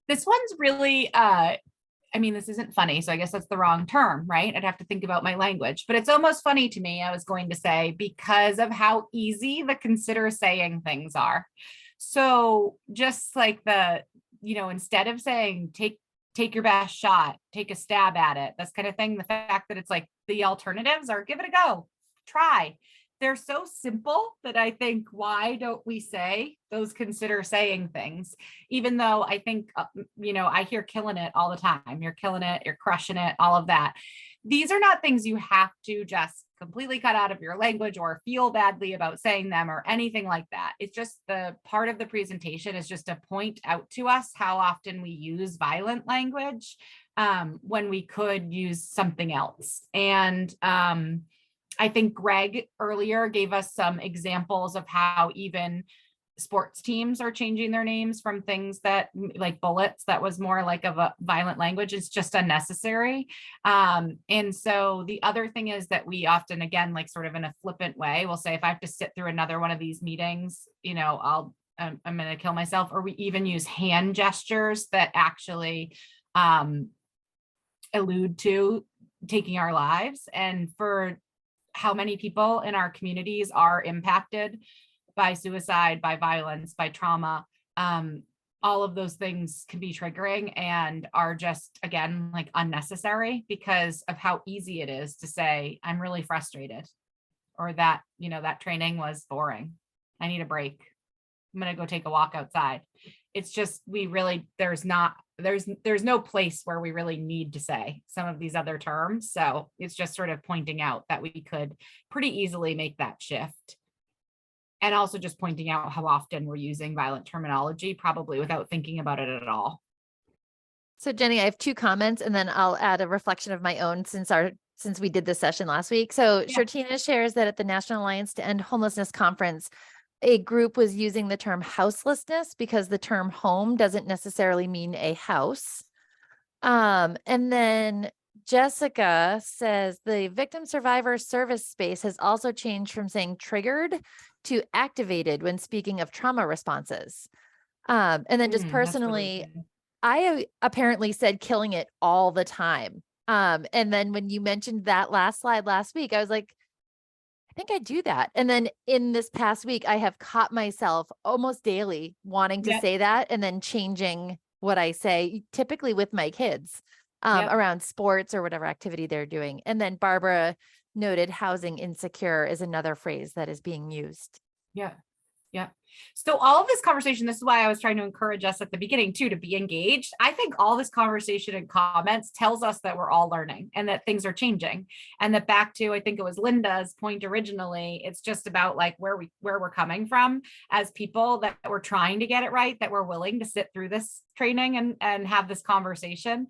This one's really, I mean, this isn't funny, so I guess that's the wrong term, right? I'd have to think about my language, but it's almost funny to me, I was going to say, because of how easy the consider saying things are. So just like instead of saying take your best shot, take a stab at it, this kind of thing, the fact that it's like the alternatives are give it a go, try. They're so simple that I think, why don't we say those consider saying things? Even though I think, I hear killing it all the time. You're killing it, you're crushing it, all of that. These are not things you have to just completely cut out of your language or feel badly about saying them or anything like that. It's just the part of the presentation is just to point out to us how often we use violent language when we could use something else. And I think Greg earlier gave us some examples of how even sports teams are changing their names from things that like bullets, that was more like of a violent language. It's just unnecessary. And so the other thing is that we often, again, like sort of in a flippant way, we'll say, if I have to sit through another one of these meetings, I'm going to kill myself. Or we even use hand gestures that actually allude to taking our lives. And for how many people in our communities are impacted by suicide, by violence, by trauma. All of those things can be triggering and are just, again, like unnecessary because of how easy it is to say, I'm really frustrated, or that, that training was boring. I need a break. I'm going to go take a walk outside. It's just, there's no place where we really need to say some of these other terms. So it's just sort of pointing out that we could pretty easily make that shift. And also just pointing out how often we're using violent terminology, probably without thinking about it at all. So Jenny, I have 2 comments and then I'll add a reflection of my own since we did this session last week. So Shortina shares that at the National Alliance to End Homelessness Conference, a group was using the term houselessness because the term home doesn't necessarily mean a house. And then Jessica says the victim survivor service space has also changed from saying triggered to activated when speaking of trauma responses. And then just personally, I apparently said killing it all the time. And then when you mentioned that last slide last week, I was like, I think I do that. And then in this past week, I have caught myself almost daily wanting to say that and then changing what I say, typically with my kids around sports or whatever activity they're doing. And then Barbara noted housing insecure is another phrase that is being used. Yeah. So all of this conversation, this is why I was trying to encourage us at the beginning too, to be engaged. I think all this conversation and comments tells us that we're all learning and that things are changing. And that back to, I think it was Linda's point originally, it's just about like where we're coming from as people, that we're trying to get it right, that we're willing to sit through this training and have this conversation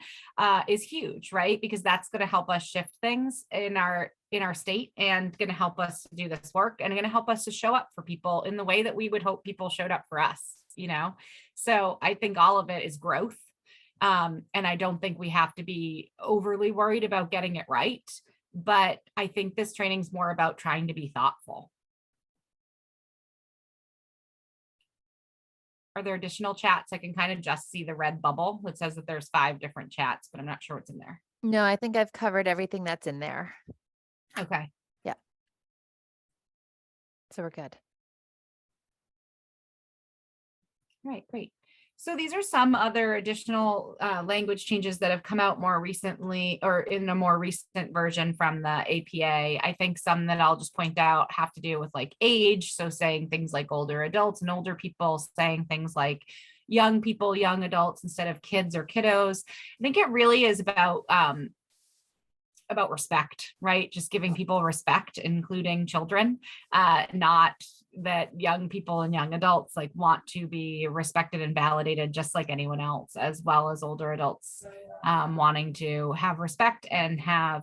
is huge, right? Because that's going to help us shift things in our state and going to help us do this work and going to help us to show up for people in the way that we would hope people showed up for us, So I think all of it is growth. And I don't think we have to be overly worried about getting it right. But I think this training is more about trying to be thoughtful. Are there additional chats? I can kind of just see the red bubble that says that there's 5 different chats, but I'm not sure what's in there. No, I think I've covered everything that's in there. Okay. Yeah. So we're good. All right, great. So these are some other additional language changes that have come out more recently or in a more recent version from the APA. I think some that I'll just point out have to do with like age. So saying things like older adults and older people, saying things like young people, young adults instead of kids or kiddos. I think it really is about respect, right? Just giving people respect, including children, not that young people and young adults like want to be respected and validated just like anyone else, as well as older adults wanting to have respect and have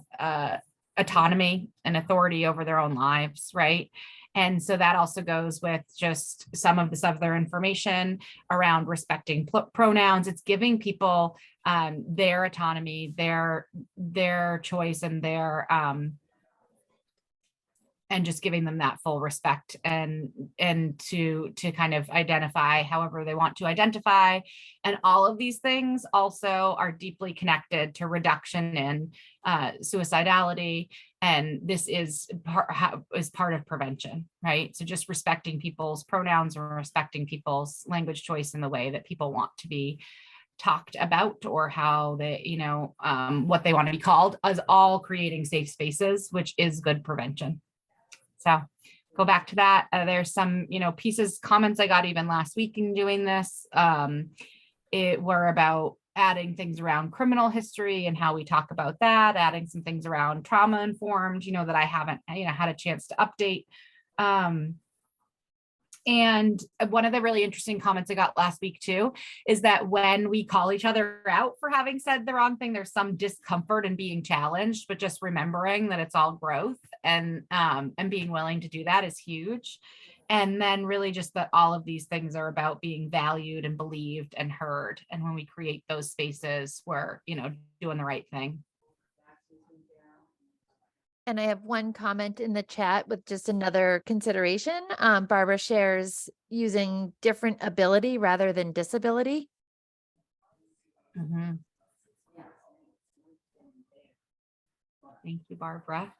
autonomy and authority over their own lives, right? And so that also goes with just some of this other information around respecting pronouns. It's giving people their autonomy, their choice, and their and just giving them that full respect and to kind of identify however they want to identify. And all of these things also are deeply connected to reduction in suicidality. And this is part of prevention, right? So just respecting people's pronouns and respecting people's language choice in the way that people want to be talked about, or how they, what they want to be called, is all creating safe spaces, which is good prevention. So go back to that. There's some, comments I got even last week in doing this. It were about adding things around criminal history and how we talk about that, adding some things around trauma informed, that I haven't, had a chance to update. And one of the really interesting comments I got last week too, is that when we call each other out for having said the wrong thing, there's some discomfort in being challenged, but just remembering that it's all growth, and being willing to do that is huge. And then really just that all of these things are about being valued and believed and heard. And when we create those spaces, we're, doing the right thing. And I have one comment in the chat with just another consideration. Barbara shares using different ability rather than disability. Mm-hmm. Thank you, Barbara.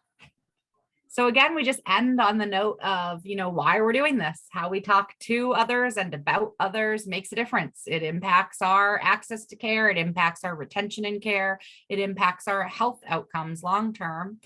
So again, we just end on the note of, why we're doing this. How we talk to others and about others makes a difference. It impacts our access to care. It impacts our retention in care. It impacts our health outcomes long-term.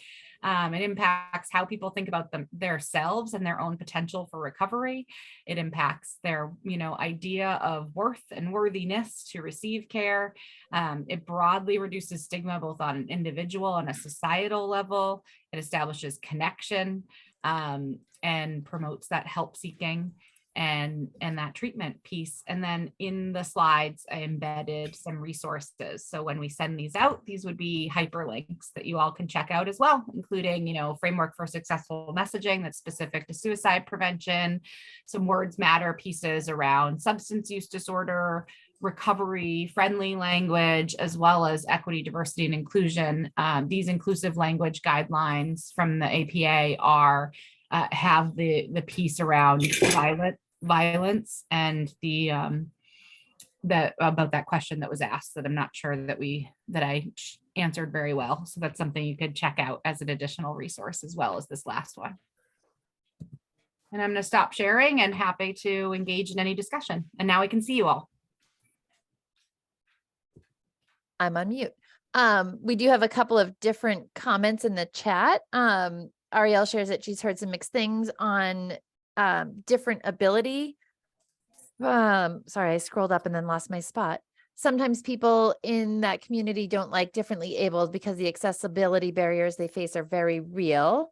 It impacts how people think about themselves and their own potential for recovery. It impacts their, idea of worth and worthiness to receive care. It broadly reduces stigma, both on an individual and a societal level. It establishes connection, and promotes that help seeking and that treatment piece. And then in the slides, I embedded some resources. So when we send these out, these would be hyperlinks that you all can check out as well, including, framework for successful messaging that's specific to suicide prevention, some words matter pieces around substance use disorder, recovery friendly language, as well as equity, diversity, and inclusion. These inclusive language guidelines from the APA have the piece around violence and the about that question that was asked that I'm not sure that I answered very well. So that's something you could check out as an additional resource, as well as this last one. And I'm going to stop sharing and happy to engage in any discussion. And now I can see you all. I'm on mute. We do have a couple of different comments in the chat. Ariel shares that she's heard some mixed things on different ability. Sorry, I scrolled up and then lost my spot. Sometimes people in that community don't like differently abled because the accessibility barriers they face are very real.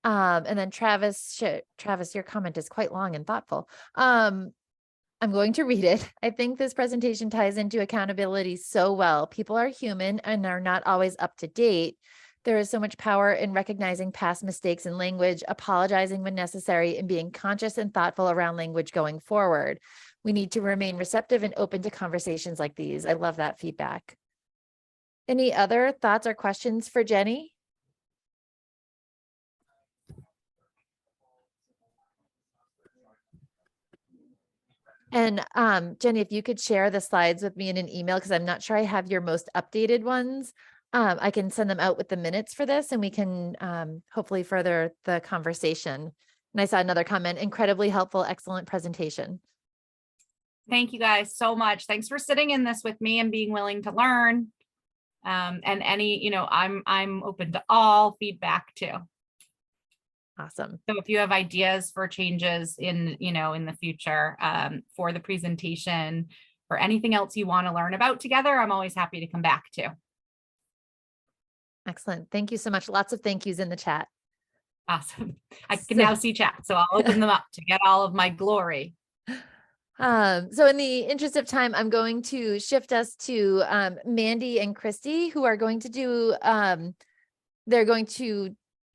And then Travis, your comment is quite long and thoughtful. I'm going to read it. I think this presentation ties into accountability so well. People are human and are not always up to date. There is so much power in recognizing past mistakes in language, apologizing when necessary, and being conscious and thoughtful around language going forward. We need to remain receptive and open to conversations like these. I love that feedback. Any other thoughts or questions for Jenny? And Jenny, if you could share the slides with me in an email, because I'm not sure I have your most updated ones. I can send them out with the minutes for this, and we can hopefully further the conversation. And I saw another comment, incredibly helpful, excellent presentation. Thank you guys so much. Thanks for sitting in this with me and being willing to learn. And any, I'm open to all feedback too. Awesome. So if you have ideas for changes in the future for the presentation, or anything else you want to learn about together, I'm always happy to come back to. Excellent. Thank you so much. Lots of thank yous in the chat. Awesome. I can now see chat, so I'll open them up to get all of my glory. So in the interest of time, I'm going to shift us to Mandy and Christy, who are going to do,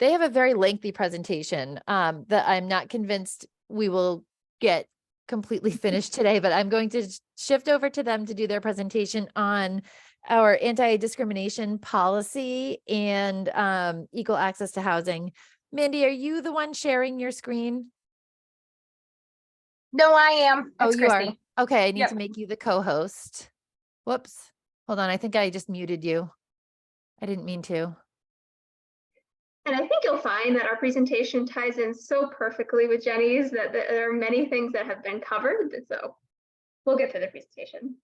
they have a very lengthy presentation that I'm not convinced we will get completely finished today, but I'm going to shift over to them to do their presentation on our anti-discrimination policy and equal access to housing. Mandy, are you the one sharing your screen? No, I am. Oh, It's you are. Christy. Okay, I need Yep. to make you the co-host. Whoops. Hold on. I think I just muted you. I didn't mean to. And I think you'll find that our presentation ties in so perfectly with Jenny's that there are many things that have been covered. So we'll get to the presentation.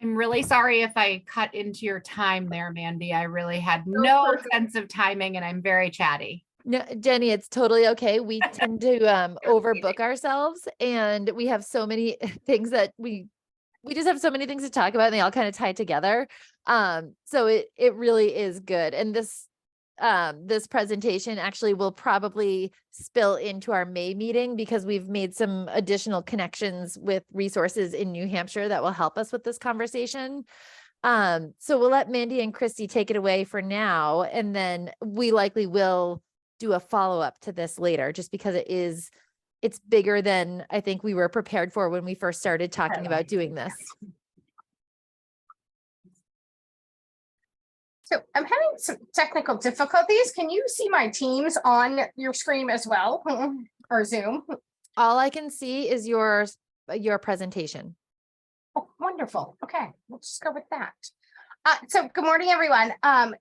I'm really sorry if I cut into your time there, Mandy. I really had no sense of timing and I'm very chatty. No, Jenny, it's totally okay. We tend to overbook ourselves, and we have so many things that we just have so many things to talk about, and they all kind of tie together. So it really is good. And this presentation actually will probably spill into our May meeting because we've made some additional connections with resources in New Hampshire that will help us with this conversation. So we'll let Mandy and Christy take it away for now, and then we likely will do a follow-up to this later, just because it's bigger than I think we were prepared for when we first started talking about doing this. So I'm having some technical difficulties. Can you see my Teams on your screen as well, or Zoom? All I can see is your presentation. Oh, wonderful. Okay, we'll just go with that. So good morning, everyone.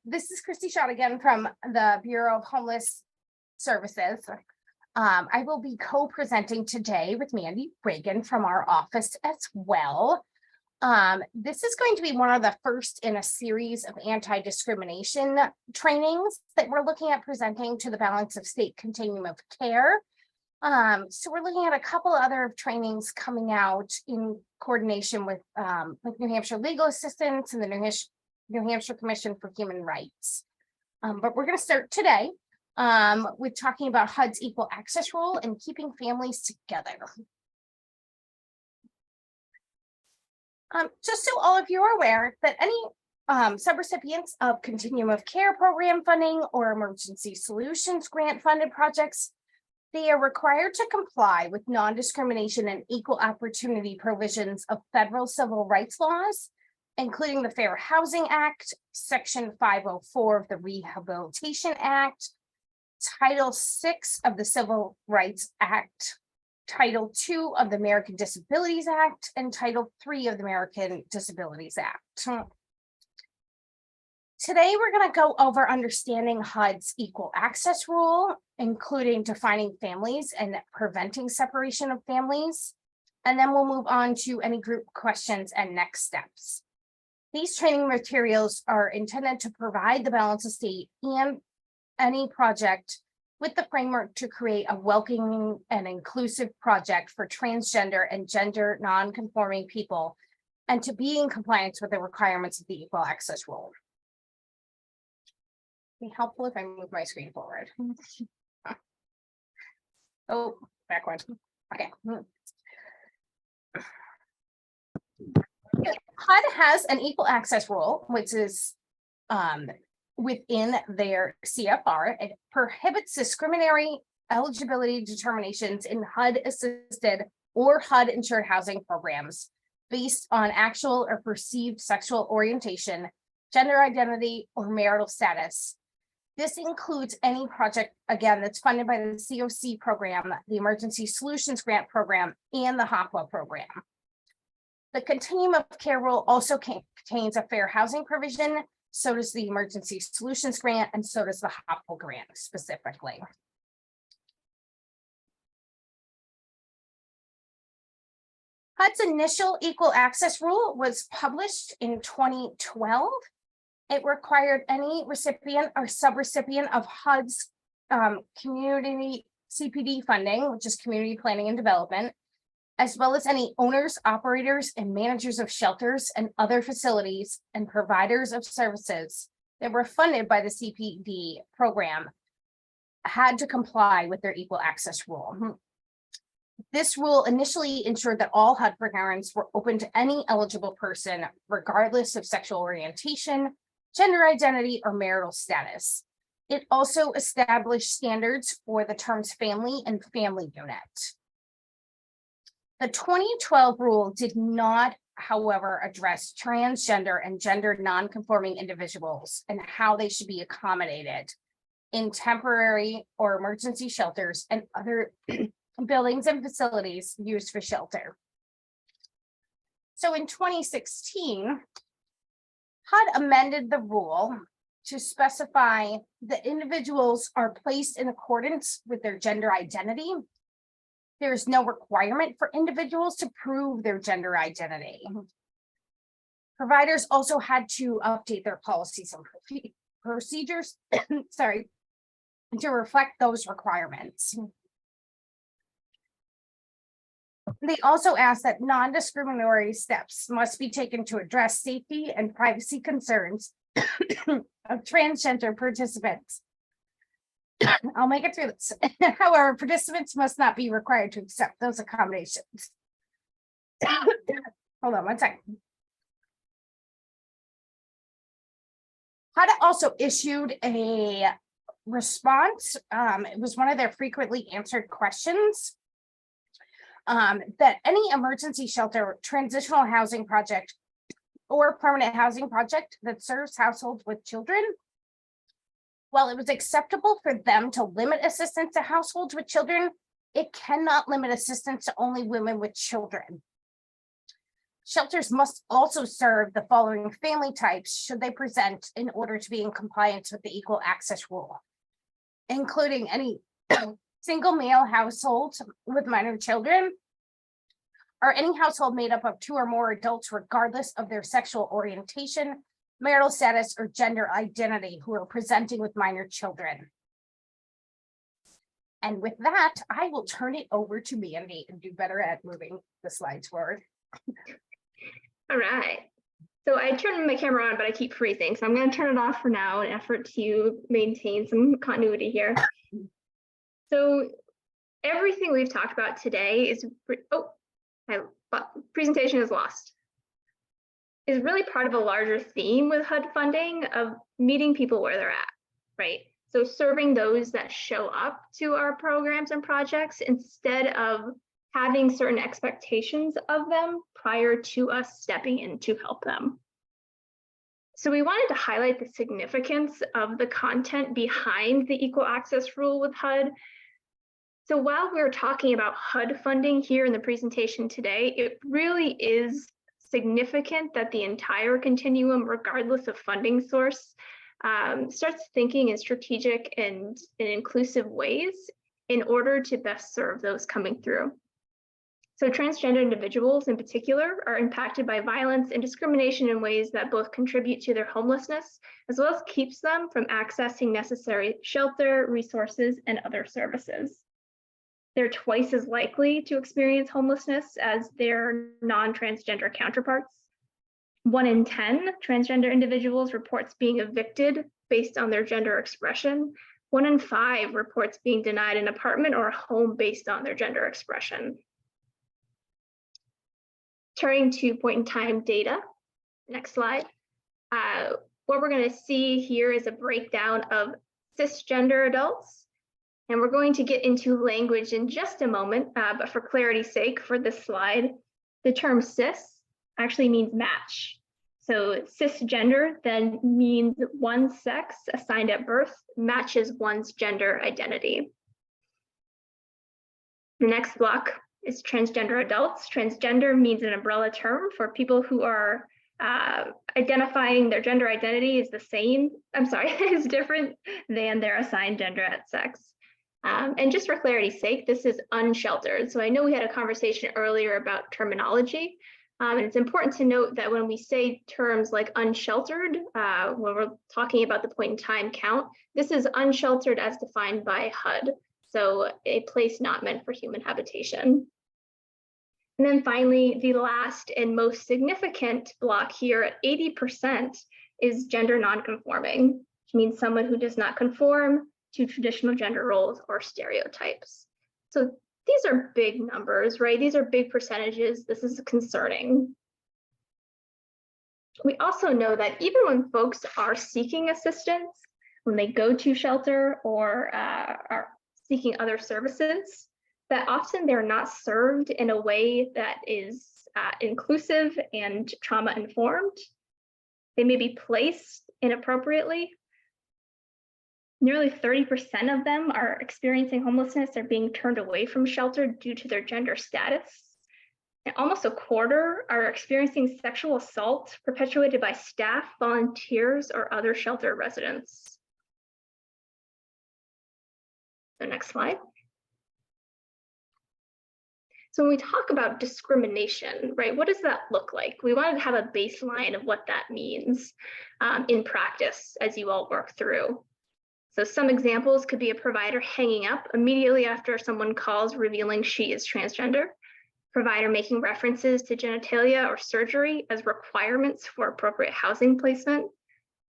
This is Christy Schott again from the Bureau of Homeless Services. I will be co-presenting today with Mandy Reagan from our office as well. This is going to be one of the first in a series of anti-discrimination trainings that we're looking at presenting to the Balance of State Continuum of Care. So we're looking at a couple other trainings coming out in coordination with New Hampshire Legal Assistance and the New Hampshire Commission for Human Rights. But we're going to start today with talking about HUD's equal access rule and keeping families together. Just so all of you are aware that any subrecipients of Continuum of Care program funding or emergency solutions grant funded projects, they are required to comply with non-discrimination and equal opportunity provisions of federal civil rights laws, including the Fair Housing Act, Section 504 of the Rehabilitation Act, Title VI of the Civil Rights Act, Title II of the American Disabilities Act, and Title III of the American Disabilities Act. Today, we're going to go over understanding HUD's equal access rule, including defining families and preventing separation of families. And then we'll move on to any group questions and next steps. These training materials are intended to provide the Balance of State and any project with the framework to create a welcoming and inclusive project for transgender and gender non-conforming people, and to be in compliance with the requirements of the equal access rule. Be helpful if I move my screen forward. Oh, backwards. Okay. HUD has an equal access rule, which is within their CFR. It prohibits discriminatory eligibility determinations in HUD assisted or HUD insured housing programs based on actual or perceived sexual orientation, gender identity, or marital status. This includes any project, again, that's funded by the COC program, the Emergency Solutions Grant Program, and the HOPWA program. The Continuum of Care rule also contains a fair housing provision. So does the Emergency Solutions Grant, and so does the HOPWA grant specifically. HUD's initial equal access rule was published in 2012. It required any recipient or subrecipient of HUD's community CPD funding, which is community planning and development, as well as any owners, operators, and managers of shelters and other facilities and providers of services that were funded by the CPD program had to comply with their equal access rule. This rule initially ensured that all HUD programs were open to any eligible person, regardless of sexual orientation, gender identity, or marital status. It also established standards for the terms family and family unit. The 2012 rule did not however, address transgender and gender non-conforming individuals and how they should be accommodated in temporary or emergency shelters and other buildings and facilities used for shelter. So in 2016, HUD amended the rule to specify that individuals are placed in accordance with their gender identity. There is no requirement for individuals to prove their gender identity. Providers also had to update their policies and procedures, sorry, to reflect those requirements. They also asked that non-discriminatory steps must be taken to address safety and privacy concerns of transgender participants. I'll make it through this. However, participants must not be required to accept those accommodations. Hold on one second. HUD also issued a response. It was one of their frequently answered questions. That any emergency shelter, transitional housing project, or permanent housing project that serves households with children, while it was acceptable for them to limit assistance to households with children, it cannot limit assistance to only women with children. Shelters must also serve the following family types should they present in order to be in compliance with the equal access rule, including any single male household with minor children, or any household made up of 2 or more adults, regardless of their sexual orientation, marital status, or gender identity, who are presenting with minor children. And with that, I will turn it over to Mandy and do better at moving the slides forward. All right. So I turned my camera on, but I keep freezing. So I'm going to turn it off for now in an effort to maintain some continuity here. So everything we've talked about today is, my presentation is lost, is really part of a larger theme with HUD funding of meeting people where they're at, right? So serving those that show up to our programs and projects instead of having certain expectations of them prior to us stepping in to help them. So we wanted to highlight the significance of the content behind the equal access rule with HUD. So while we're talking about HUD funding here in the presentation today, it really is significant that the entire continuum, regardless of funding source, starts thinking in strategic and in inclusive ways in order to best serve those coming through. So transgender individuals in particular are impacted by violence and discrimination in ways that both contribute to their homelessness, as well as keeps them from accessing necessary shelter, resources, and other services. They're twice as likely to experience homelessness as their non-transgender counterparts. 1 in 10 transgender individuals reports being evicted based on their gender expression. 1 in 5 reports being denied an apartment or a home based on their gender expression. Turning to point in time data, next slide. What we're going to see here is a breakdown of cisgender adults. And we're going to get into language in just a moment, but for clarity's sake, for this slide, the term cis actually means match. So cisgender then means one sex assigned at birth matches one's gender identity. The next block is transgender adults. Transgender means an umbrella term for people who are identifying their gender identity is is different than their assigned gender at sex. And just for clarity's sake, this is unsheltered. So I know we had a conversation earlier about terminology, and it's important to note that when we say terms like unsheltered, when we're talking about the point in time count, this is unsheltered as defined by HUD. So a place not meant for human habitation. And then finally, the last and most significant block here at 80% is gender nonconforming, which means someone who does not conform to traditional gender roles or stereotypes. So these are big numbers, right? These are big percentages. This is concerning. We also know that even when folks are seeking assistance, when they go to shelter or are seeking other services, that often they're not served in a way that is inclusive and trauma informed. They may be placed inappropriately. Nearly 30% of them are experiencing homelessness or being turned away from shelter due to their gender status. And almost a quarter are experiencing sexual assault perpetuated by staff, volunteers, or other shelter residents. The next slide. So when we talk about discrimination, right, what does that look like? We wanted to have a baseline of what that means in practice as you all work through. So some examples could be a provider hanging up immediately after someone calls revealing she is transgender, provider making references to genitalia or surgery as requirements for appropriate housing placement,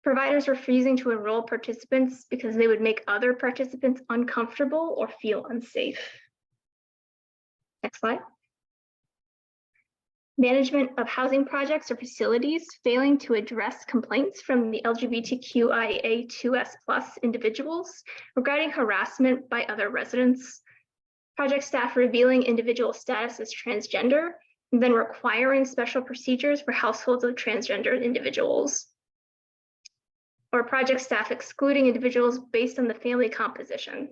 providers refusing to enroll participants because they would make other participants uncomfortable or feel unsafe. Next slide. Management of housing projects or facilities failing to address complaints from the LGBTQIA2S+ individuals regarding harassment by other residents. Project staff revealing individual status as transgender, and then requiring special procedures for households of transgender individuals. Or project staff excluding individuals based on the family composition.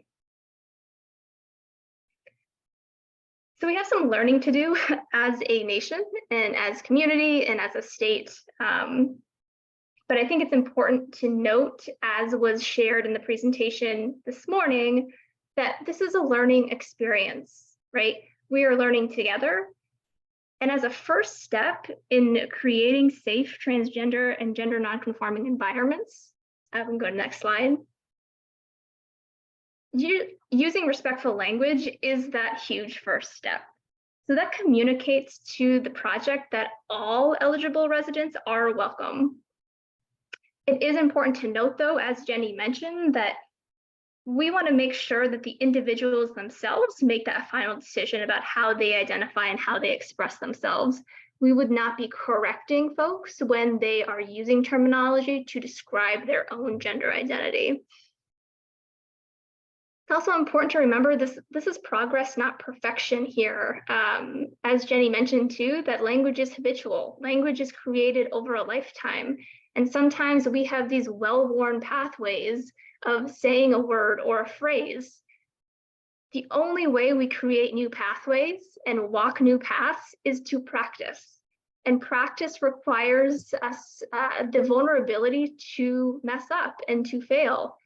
So we have some learning to do as a nation and as community and as a state. But I think it's important to note, as was shared in the presentation this morning, that this is a learning experience, right? We are learning together. And as a first step in creating safe transgender and gender nonconforming environments, I can go to the next slide. Using respectful language is that huge first step. So that communicates to the project that all eligible residents are welcome. It is important to note, though, as Jenny mentioned, that we want to make sure that the individuals themselves make that final decision about how they identify and how they express themselves. We would not be correcting folks when they are using terminology to describe their own gender identity. It's also important to remember this is progress, not perfection here. As Jenny mentioned too, that language is habitual. Language is created over a lifetime. And sometimes we have these well-worn pathways of saying a word or a phrase. The only way we create new pathways and walk new paths is to practice. And practice requires us the vulnerability to mess up and to fail.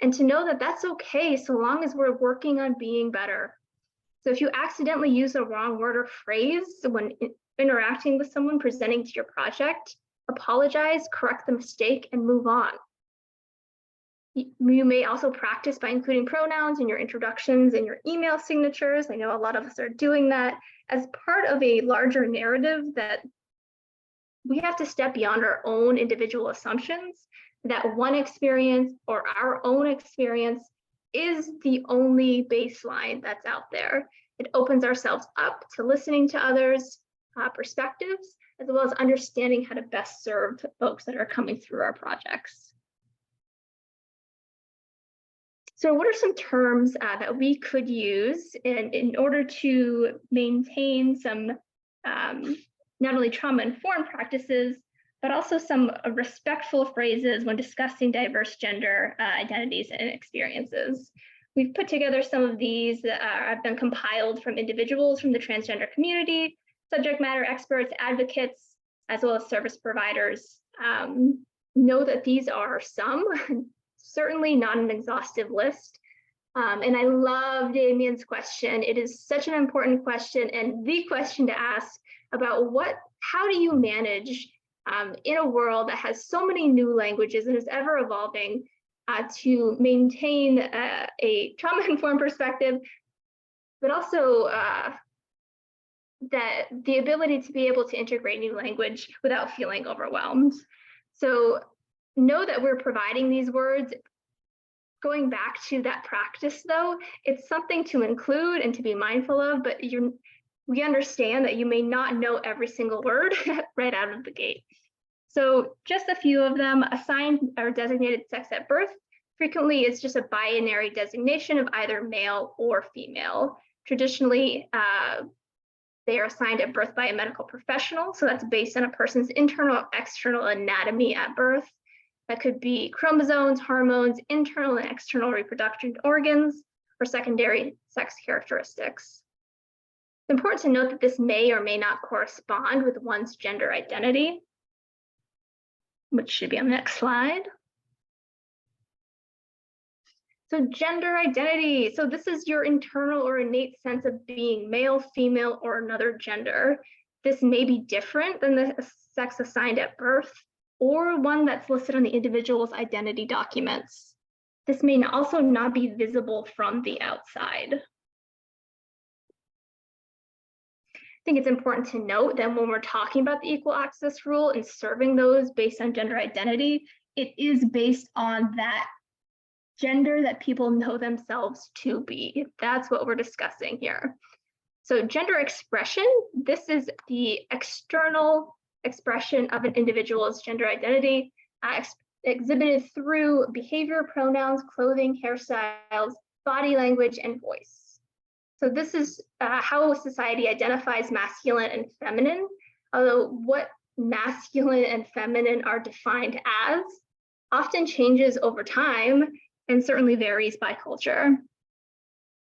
And to know that that's okay so long as we're working on being better. So if you accidentally use the wrong word or phrase when interacting with someone presenting to your project, apologize, correct the mistake, and move on. You may also practice by including pronouns in your introductions and your email signatures. I know a lot of us are doing that as part of a larger narrative that we have to step beyond our own individual assumptions, that one experience or our own experience is the only baseline that's out there. It opens ourselves up to listening to others' perspectives, as well as understanding how to best serve folks that are coming through our projects. So what are some terms that we could use in order to maintain some not only trauma-informed practices, but also some respectful phrases when discussing diverse gender identities and experiences? We've put together some of these that have been compiled from individuals from the transgender community, subject matter experts, advocates, as well as service providers. Know that these are some, certainly not an exhaustive list. And I love Damien's question. It is such an important question and the question to ask about how do you manage in a world that has so many new languages and is ever evolving to maintain a trauma-informed perspective, but also that the ability to be able to integrate new language without feeling overwhelmed. So know that we're providing these words. Going back to that practice though, it's something to include and to be mindful of, but we understand that you may not know every single word right out of the gate. So just a few of them. Assigned or designated sex at birth. Frequently, it's just a binary designation of either male or female. Traditionally, They are assigned at birth by a medical professional. So that's based on a person's internal or external anatomy at birth. That could be chromosomes, hormones, internal and external reproductive organs, or secondary sex characteristics. It's important to note that this may or may not correspond with one's gender identity, which should be on the next slide. So gender identity. So this is your internal or innate sense of being male, female, or another gender. This may be different than the sex assigned at birth or one that's listed on the individual's identity documents. This may also not be visible from the outside. I think it's important to note that when we're talking about the equal access rule and serving those based on gender identity, it is based on that gender that people know themselves to be. That's what we're discussing here. So gender expression, this is the external expression of an individual's gender identity, exhibited through behavior, pronouns, clothing, hairstyles, body language, and voice. So this is how society identifies masculine and feminine, although what masculine and feminine are defined as often changes over time and certainly varies by culture.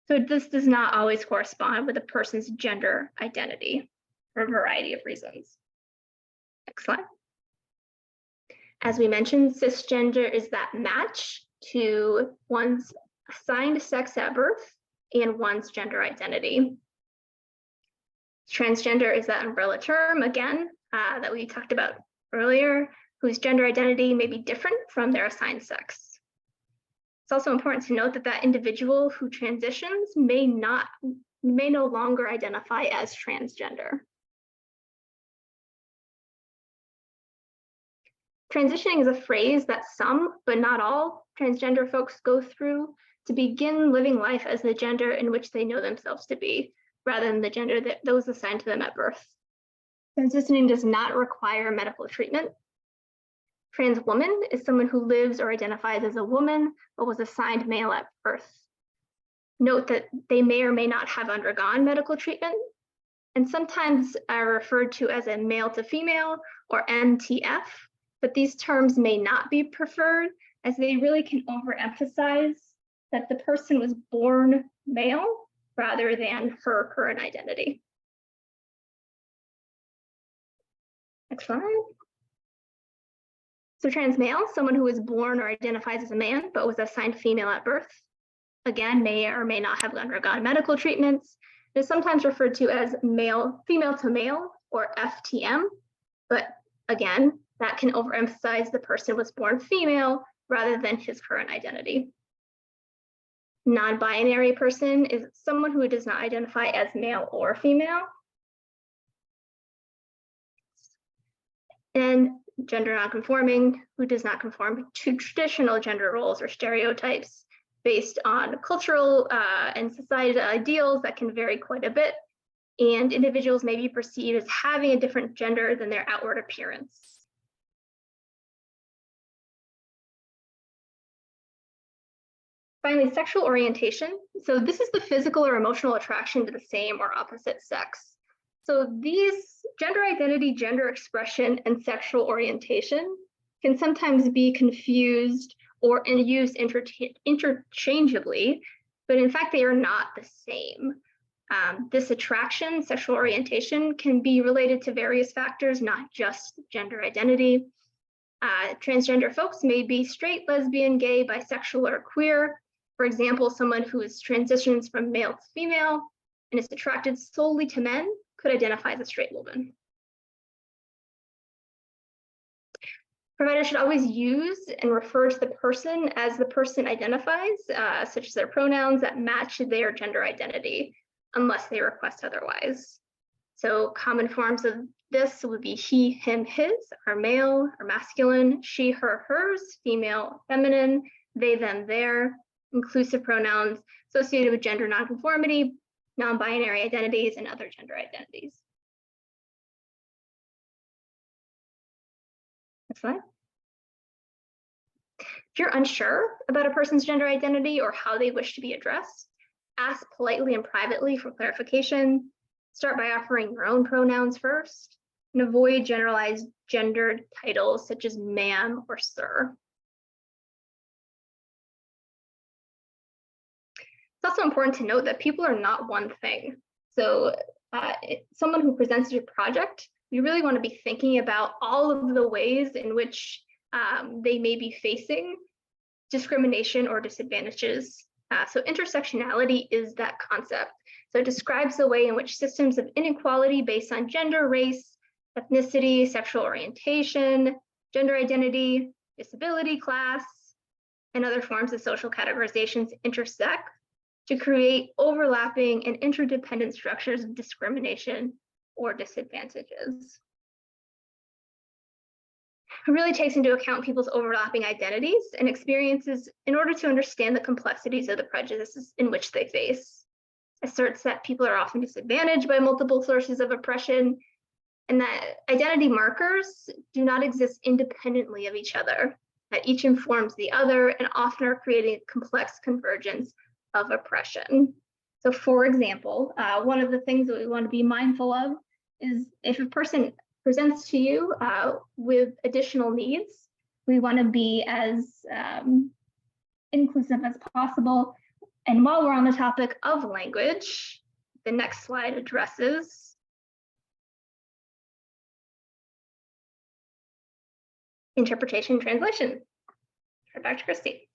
So this does not always correspond with a person's gender identity for a variety of reasons. Next slide. As we mentioned, cisgender is that match to one's assigned sex at birth and one's gender identity. Transgender is that umbrella term, again, that we talked about earlier, whose gender identity may be different from their assigned sex. It's also important to note that that individual who transitions may no longer identify as transgender. Transitioning is a phrase that some, but not all, transgender folks go through to begin living life as the gender in which they know themselves to be, rather than the gender that was assigned to them at birth. Transitioning does not require medical treatment. Trans woman is someone who lives or identifies as a woman, but was assigned male at birth. Note that they may or may not have undergone medical treatment, and sometimes are referred to as a male to female or MTF, but these terms may not be preferred as they really can overemphasize that the person was born male rather than her current identity. Next slide. So trans male, someone who was born or identifies as a man, but was assigned female at birth. Again, may or may not have undergone medical treatments. It is sometimes referred to as female to male or FTM, but again, that can overemphasize the person was born female rather than his current identity. Non-binary person is someone who does not identify as male or female. And gender nonconforming, who does not conform to traditional gender roles or stereotypes based on cultural and societal ideals that can vary quite a bit, and individuals may be perceived as having a different gender than their outward appearance. Finally, sexual orientation. So this is the physical or emotional attraction to the same or opposite sex. So these gender identity, gender expression, and sexual orientation can sometimes be confused or used interchangeably, but in fact, they are not the same. This attraction, sexual orientation, can be related to various factors, not just gender identity. Transgender folks may be straight, lesbian, gay, bisexual, or queer. For example, someone who transitions from male to female and is attracted solely to men could identify as a straight woman. Providers should always use and refer to the person as the person identifies, such as their pronouns that match their gender identity, unless they request otherwise. So common forms of this would be he, him, his, are male or masculine, she, her, hers, female, feminine, they, them, their, inclusive pronouns associated with gender nonconformity, non-binary identities, and other gender identities. Next slide. If you're unsure about a person's gender identity or how they wish to be addressed, ask politely and privately for clarification. Start by offering your own pronouns first, and avoid generalized gendered titles such as ma'am or sir. It's also important to note that people are not one thing. So someone who presents your project, you really want to be thinking about all of the ways in which they may be facing discrimination or disadvantages. So intersectionality is that concept. So it describes the way in which systems of inequality based on gender, race, ethnicity, sexual orientation, gender identity, disability, class, and other forms of social categorizations intersect to create overlapping and interdependent structures of discrimination or disadvantages. It really takes into account people's overlapping identities and experiences in order to understand the complexities of the prejudices in which they face. Asserts that people are often disadvantaged by multiple sources of oppression, and that identity markers do not exist independently of each other, that each informs the other and often are creating a complex convergence of oppression. So for example, one of the things that we want to be mindful of is if a person presents to you with additional needs, we want to be as inclusive as possible. And while we're on the topic of language, the next slide addresses interpretation and translation. Back to Christy.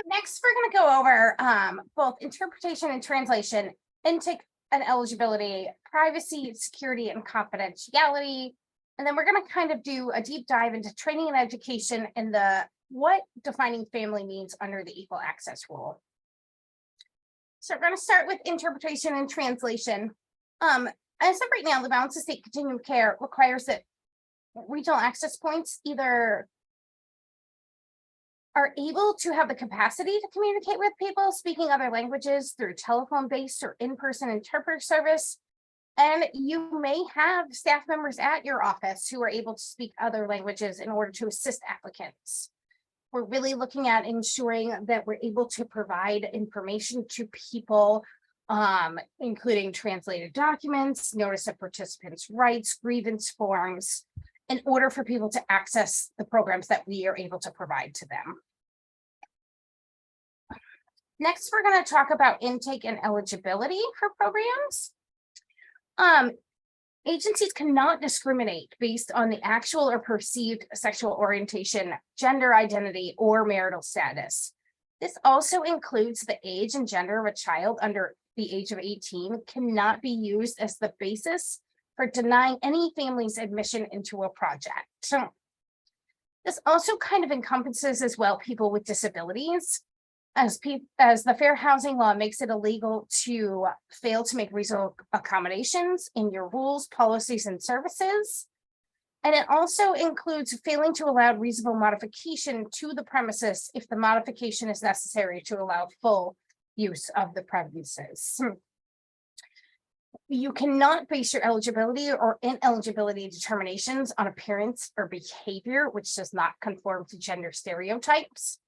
Next, we're going to go over both interpretation and translation, intake and eligibility, privacy, security, and confidentiality. And then we're going to kind of do a deep dive into training and education and what defining family means under the Equal Access Rule. So we're going to start with interpretation and translation. As of right now, the Balance of State Continuum of Care requires that regional access points either are able to have the capacity to communicate with people speaking other languages through telephone-based or in-person interpreter service. And you may have staff members at your office who are able to speak other languages in order to assist applicants. We're really looking at ensuring that we're able to provide information to people, including translated documents, notice of participants' rights, grievance forms, in order for people to access the programs that we are able to provide to them. Next, we're going to talk about intake and eligibility for programs. Agencies cannot discriminate based on the actual or perceived sexual orientation, gender identity, or marital status. This also includes the age and gender of a child under the age of 18 cannot be used as the basis for denying any family's admission into a project. So this also kind of encompasses as well people with disabilities, as the Fair Housing Law makes it illegal to fail to make reasonable accommodations in your rules, policies, and services. And it also includes failing to allow reasonable modification to the premises if the modification is necessary to allow full use of the premises. You cannot base your eligibility or ineligibility determinations on appearance or behavior, which does not conform to gender stereotypes.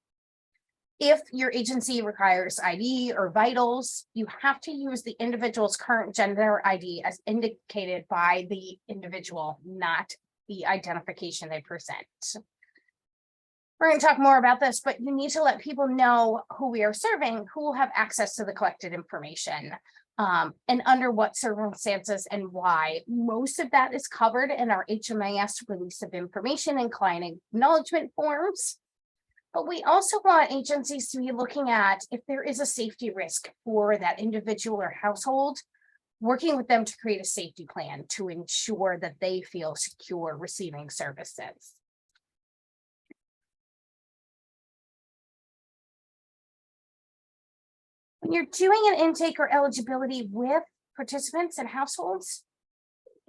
If your agency requires ID or vitals, you have to use the individual's current gender ID as indicated by the individual, not the identification they present. We're going to talk more about this, but you need to let people know who we are serving, who will have access to the collected information, and under what circumstances and why. Most of that is covered in our HMIS release of information and client acknowledgement forms. But we also want agencies to be looking at if there is a safety risk for that individual or household, working with them to create a safety plan to ensure that they feel secure receiving services. When you're doing an intake or eligibility with participants and households,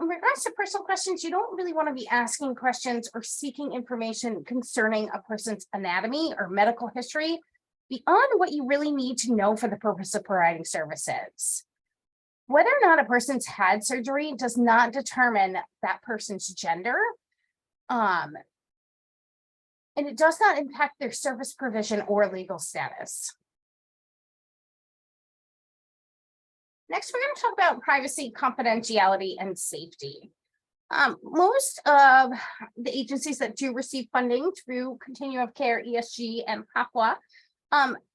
in regards to personal questions, you don't really want to be asking questions or seeking information concerning a person's anatomy or medical history beyond what you really need to know for the purpose of providing services. Whether or not a person's had surgery does not determine that person's gender, and it does not impact their service provision or legal status. Next, we're going to talk about privacy, confidentiality, and safety. Most of the agencies that do receive funding through Continuum of Care, ESG, and PAPWA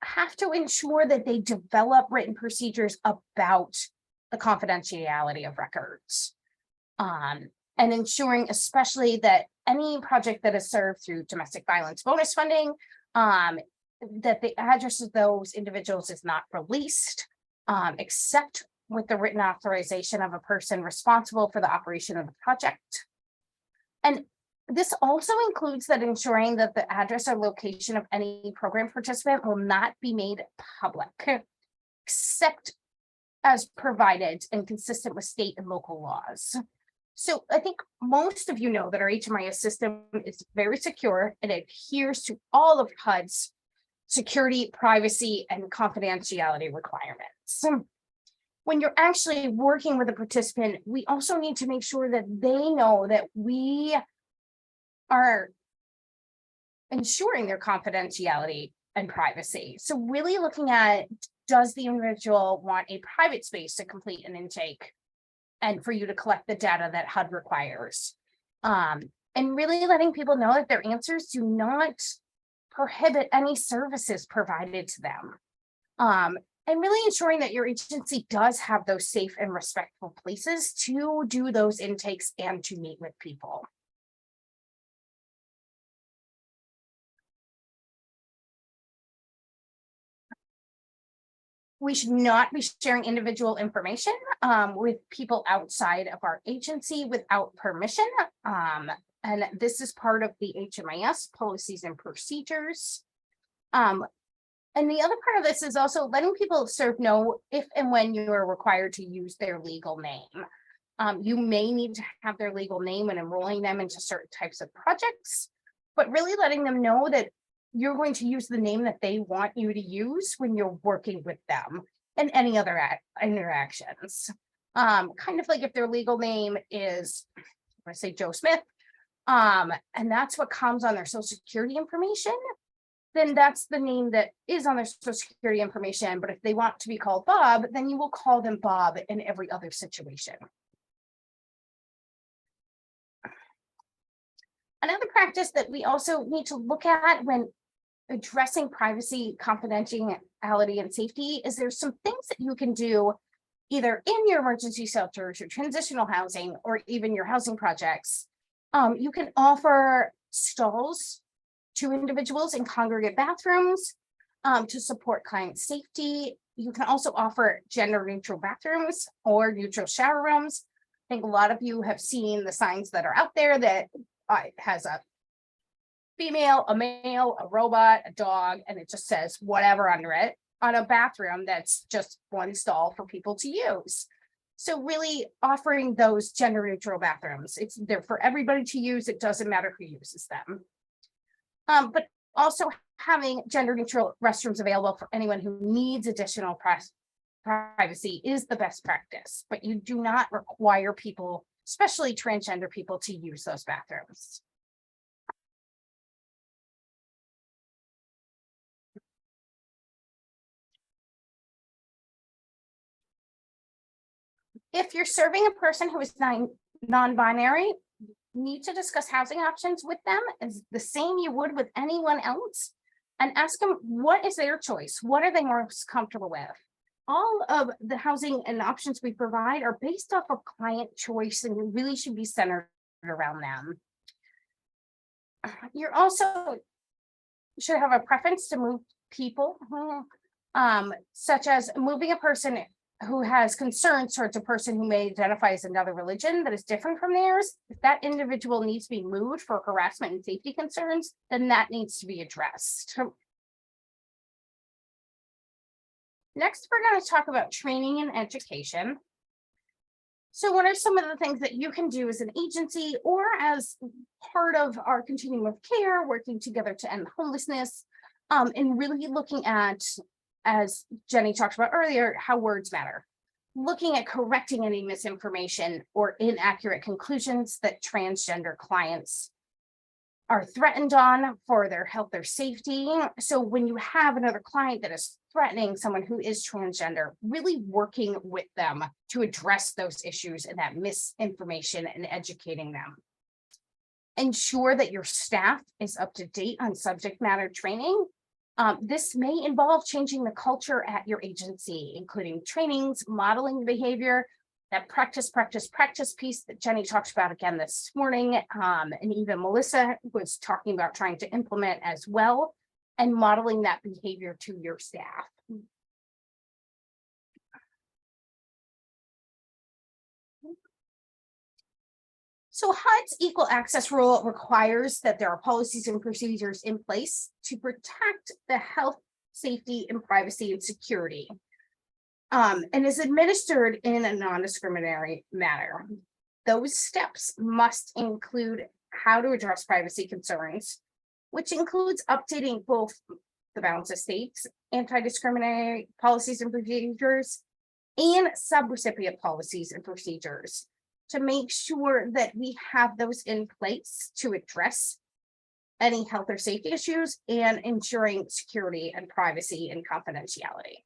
have to ensure that they develop written procedures about the confidentiality of records. And ensuring especially that any project that is served through domestic violence bonus funding, that the address of those individuals is not released, except with the written authorization of a person responsible for the operation of the project. And this also includes that ensuring that the address or location of any program participant will not be made public, except as provided and consistent with state and local laws. So I think most of you know that our HMIS system is very secure and adheres to all of HUD's security, privacy, and confidentiality requirements. When you're actually working with a participant, we also need to make sure that they know that we are ensuring their confidentiality and privacy. So really looking at, does the individual want a private space to complete an intake and for you to collect the data that HUD requires? And really letting people know that their answers do not prohibit any services provided to them. And really ensuring that your agency does have those safe and respectful places to do those intakes and to meet with people. We should not be sharing individual information with people outside of our agency without permission. And this is part of the HMIS policies and procedures. And the other part of this is also letting people know if and when you are required to use their legal name. You may need to have their legal name when enrolling them into certain types of projects, but really letting them know that you're going to use the name that they want you to use when you're working with them and any other interactions. Kind of like if their legal name is, let's say Joe Smith, and that's what comes on their social security information, then that's the name that is on their social security information. But if they want to be called Bob, then you will call them Bob in every other situation. Another practice that we also need to look at when addressing privacy, confidentiality, and safety is there's some things that you can do either in your emergency shelters, your transitional housing, or even your housing projects. You can offer stalls to individuals in congregate bathrooms to support client safety. You can also offer gender neutral bathrooms or neutral shower rooms. I think a lot of you have seen the signs that are out there that has a female, a male, a robot, a dog, and it just says whatever under it on a bathroom that's just one stall for people to use. So really offering those gender neutral bathrooms. It's there for everybody to use. It doesn't matter who uses them. But also having gender neutral restrooms available for anyone who needs additional privacy is the best practice, but you do not require people, especially transgender people, to use those bathrooms. If you're serving a person who is non-binary, need to discuss housing options with them as the same you would with anyone else, and ask them what is their choice, what are they most comfortable with. All of the housing and options we provide are based off of client choice and really should be centered around them. You're also should have a preference to move people, such as moving a person who has concerns towards a person who may identify as another religion that is different from theirs. If that individual needs to be moved for harassment and safety concerns, then that needs to be addressed. Next, we're going to talk about training and education. So what are some of the things that you can do as an agency or as part of our continuum of care, working together to end homelessness, and really looking at, as Jenny talked about earlier, how words matter. Looking at correcting any misinformation or inaccurate conclusions that transgender clients are threatened on for their health or safety. So when you have another client that is threatening someone who is transgender, really working with them to address those issues and that misinformation and educating them. Ensure that your staff is up to date on subject matter training. This may involve changing the culture at your agency, including trainings, modeling behavior, that practice piece that Jenny talked about again this morning, and even Melissa was talking about trying to implement as well, and modeling that behavior to your staff. So HUD's equal access rule requires that there are policies and procedures in place to protect the health, safety, and privacy and security. And is administered in a non-discriminatory manner. Those steps must include how to address privacy concerns, which includes updating both the balance of states, anti-discriminatory policies and procedures, and subrecipient policies and procedures to make sure that we have those in place to address any health or safety issues and ensuring security and privacy and confidentiality.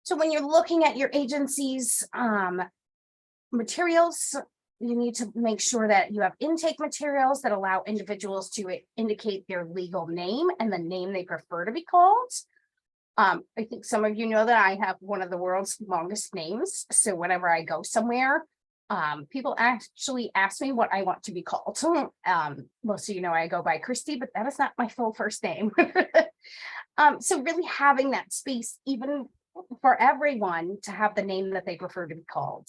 So when you're looking at your agency's materials, you need to make sure that you have intake materials that allow individuals to indicate their legal name and the name they prefer to be called. I think some of you know that I have one of the world's longest names. So whenever I go somewhere, people actually ask me what I want to be called. Most of you know I go by Christy, but that is not my full first name. So really having that space, even for everyone, to have the name that they prefer to be called.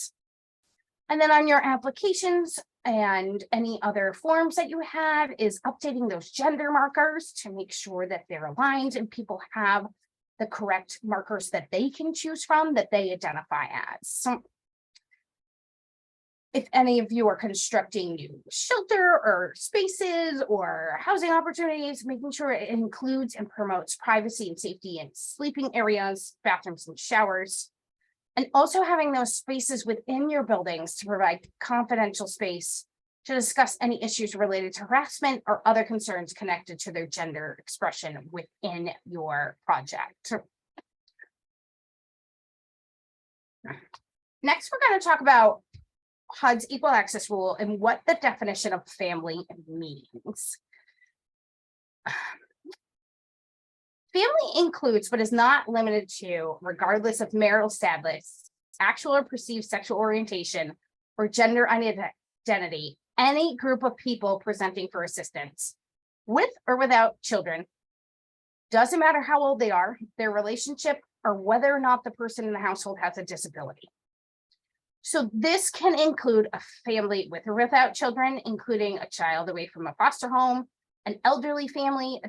And then on your applications and any other forms that you have is updating those gender markers to make sure that they're aligned and people have the correct markers that they can choose from that they identify as. So if any of you are constructing new shelter or spaces or housing opportunities, making sure it includes and promotes privacy and safety in sleeping areas, bathrooms and showers, and also having those spaces within your buildings to provide confidential space to discuss any issues related to harassment or other concerns connected to their gender expression within your project. Next, we're going to talk about HUD's equal access rule and what the definition of family means. Family includes, but is not limited to, regardless of marital status, actual or perceived sexual orientation, or gender identity, any group of people presenting for assistance, with or without children. Doesn't matter how old they are, their relationship, or whether or not the person in the household has a disability. So this can include a family with or without children, including a child away from a foster home, an elderly family,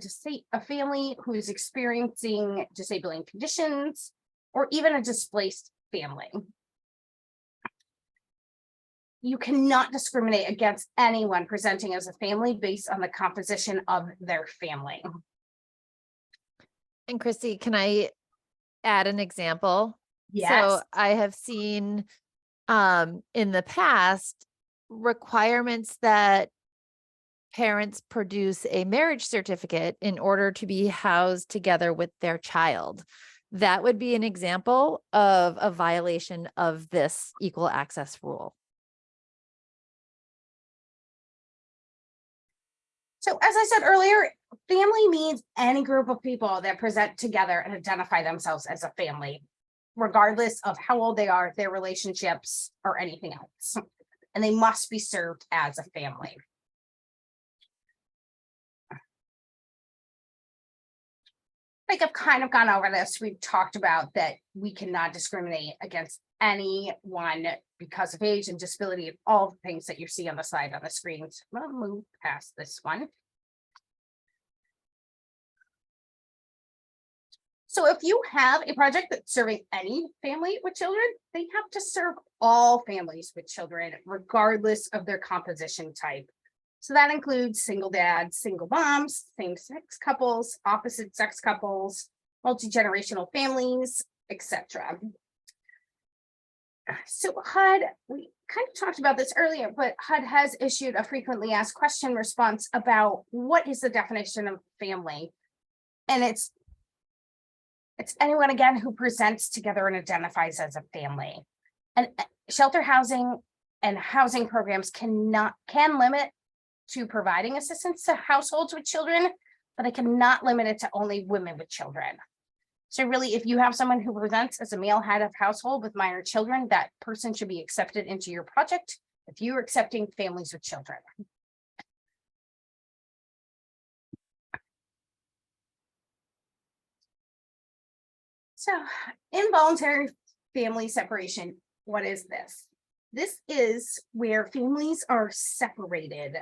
a family who is experiencing disabling conditions, or even a displaced family. You cannot discriminate against anyone presenting as a family based on the composition of their family. And Christy, can I add an example? Yes. So I have seen in the past requirements that parents produce a marriage certificate in order to be housed together with their child. That would be an example of a violation of this equal access rule. So as I said earlier, family means any group of people that present together and identify themselves as a family, regardless of how old they are, their relationships, or anything else. And they must be served as a family. Like I've kind of gone over this. We've talked about that we cannot discriminate against anyone because of age and disability, all the things that you see on the slide on the screen. So I'm going to move past this one. So if you have a project that's serving any family with children, they have to serve all families with children, regardless of their composition type. So that includes single dads, single moms, same-sex couples, opposite sex couples, multi-generational families, etc. So HUD, we kind of talked about this earlier, but HUD has issued a frequently asked question response about what is the definition of family. And it's anyone, again, who presents together and identifies as a family. And shelter housing and housing programs can limit to providing assistance to households with children, but they cannot limit it to only women with children. So really, if you have someone who presents as a male head of household with minor children, that person should be accepted into your project if you're accepting families with children. So involuntary family separation, what is this? This is where families are separated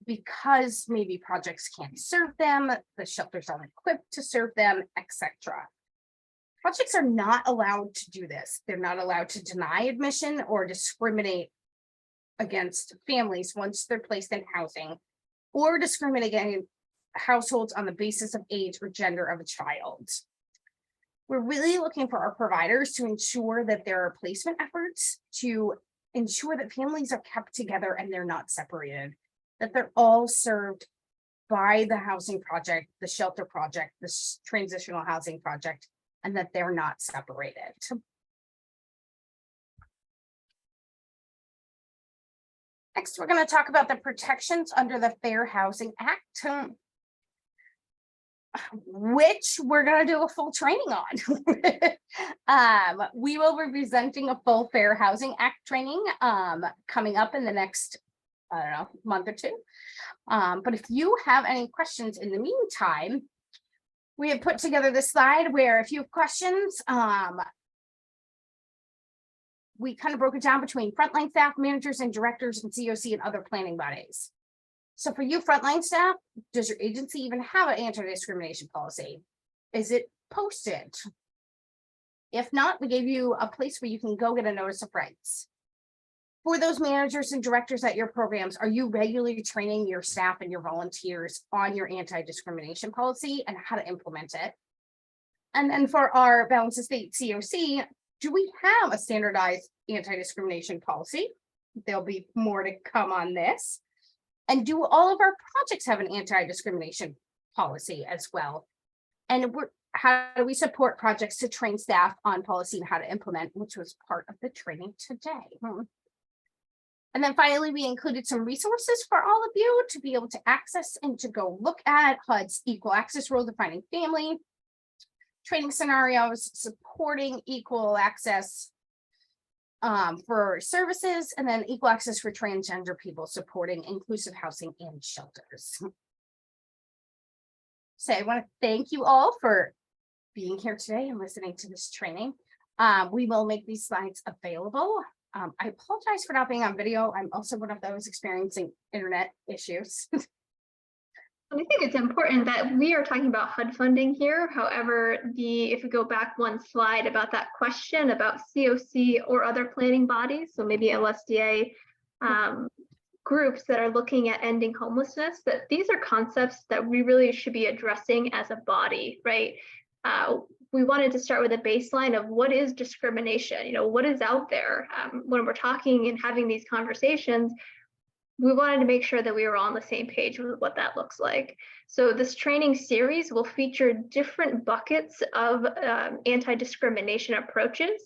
because maybe projects can't serve them, the shelters aren't equipped to serve them, etc. Projects are not allowed to do this. They're not allowed to deny admission or discriminate against families once they're placed in housing, or discriminate against households on the basis of age or gender of a child. We're really looking for our providers to ensure that there are placement efforts to ensure that families are kept together and they're not separated, that they're all served by the housing project, the shelter project, the transitional housing project, and that they're not separated. Next, we're going to talk about the protections under the Fair Housing Act, which we're going to do a full training on. We will be presenting a full Fair Housing Act training coming up in the next, I don't know, month or two. But if you have any questions in the meantime, we have put together this slide where if you have questions, we kind of broke it down between frontline staff, managers and directors and COC and other planning bodies. So for you frontline staff, does your agency even have an anti-discrimination policy? Is it posted? If not, we gave you a place where you can go get a notice of rights. For those managers and directors at your programs, are you regularly training your staff and your volunteers on your anti-discrimination policy and how to implement it? And then for our Balance of State COC, do we have a standardized anti-discrimination policy? There'll be more to come on this. And do all of our projects have an anti-discrimination policy as well? And how do we support projects to train staff on policy and how to implement, which was part of the training today. And then finally, we included some resources for all of you to be able to access and to go look at HUD's equal access rule defining family, training scenarios, supporting equal access for services, and then equal access for transgender people, supporting inclusive housing and shelters. So I want to thank you all for being here today and listening to this training. We will make these slides available. I apologize for not being on video. I'm also one of those experiencing internet issues. I think it's important that we are talking about HUD funding here. However, if we go back one slide about that question about COC or other planning bodies, so maybe LSDA groups that are looking at ending homelessness, that these are concepts that we really should be addressing as a body, right? We wanted to start with a baseline of what is discrimination, what is out there. When we're talking and having these conversations, we wanted to make sure that we were on the same page with what that looks like. So this training series will feature different buckets of anti-discrimination approaches.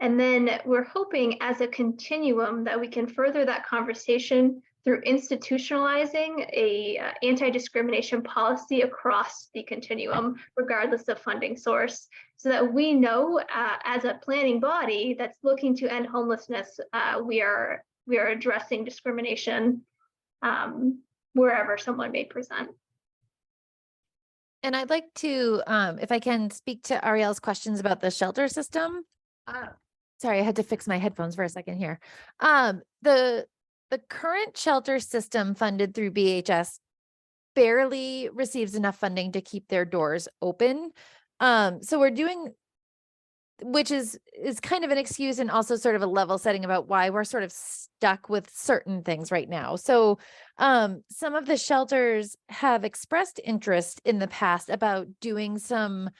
And then we're hoping as a continuum that we can further that conversation through institutionalizing a anti-discrimination policy across the continuum, regardless of funding source, so that we know as a planning body that's looking to end homelessness, we are addressing discrimination wherever someone may present. And I'd like to, if I can, speak to Ariel's questions about the shelter system. Sorry, I had to fix my headphones for a second here. The current shelter system funded through BHS barely receives enough funding to keep their doors open. So we're doing, which is kind of an excuse and also sort of a level setting about why we're sort of stuck with certain things right now. So some of the shelters have expressed interest in the past about doing some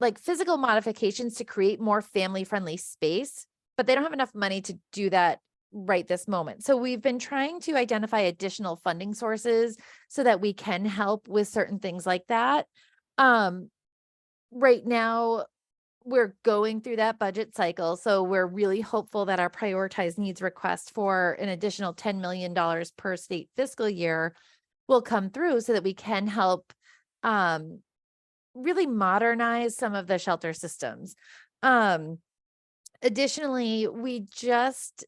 like physical modifications to create more family-friendly space, but they don't have enough money to do that right this moment. So we've been trying to identify additional funding sources so that we can help with certain things like that. Right now, we're going through that budget cycle. So we're really hopeful that our prioritized needs request for an additional $10 million per state fiscal year will come through so that we can help really modernize some of the shelter systems. Additionally, we just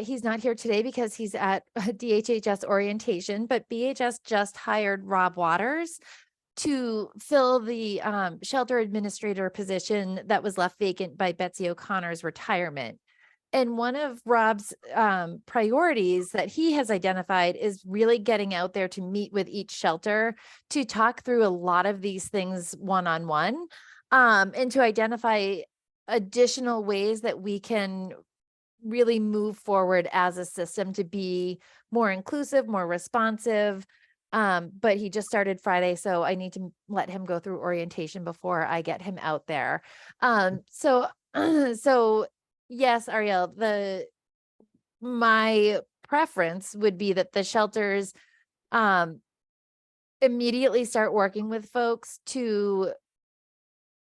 he's not here today because he's at DHHS orientation, but BHS just hired Rob Waters to fill the shelter administrator position that was left vacant by Betsy O'Connor's retirement. And one of Rob's priorities that he has identified is really getting out there to meet with each shelter to talk through a lot of these things one-on-one, and to identify additional ways that we can really move forward as a system to be more inclusive, more responsive. But he just started Friday, so I need to let him go through orientation before I get him out there. So yes, Ariel, my preference would be that the shelters immediately start working with folks to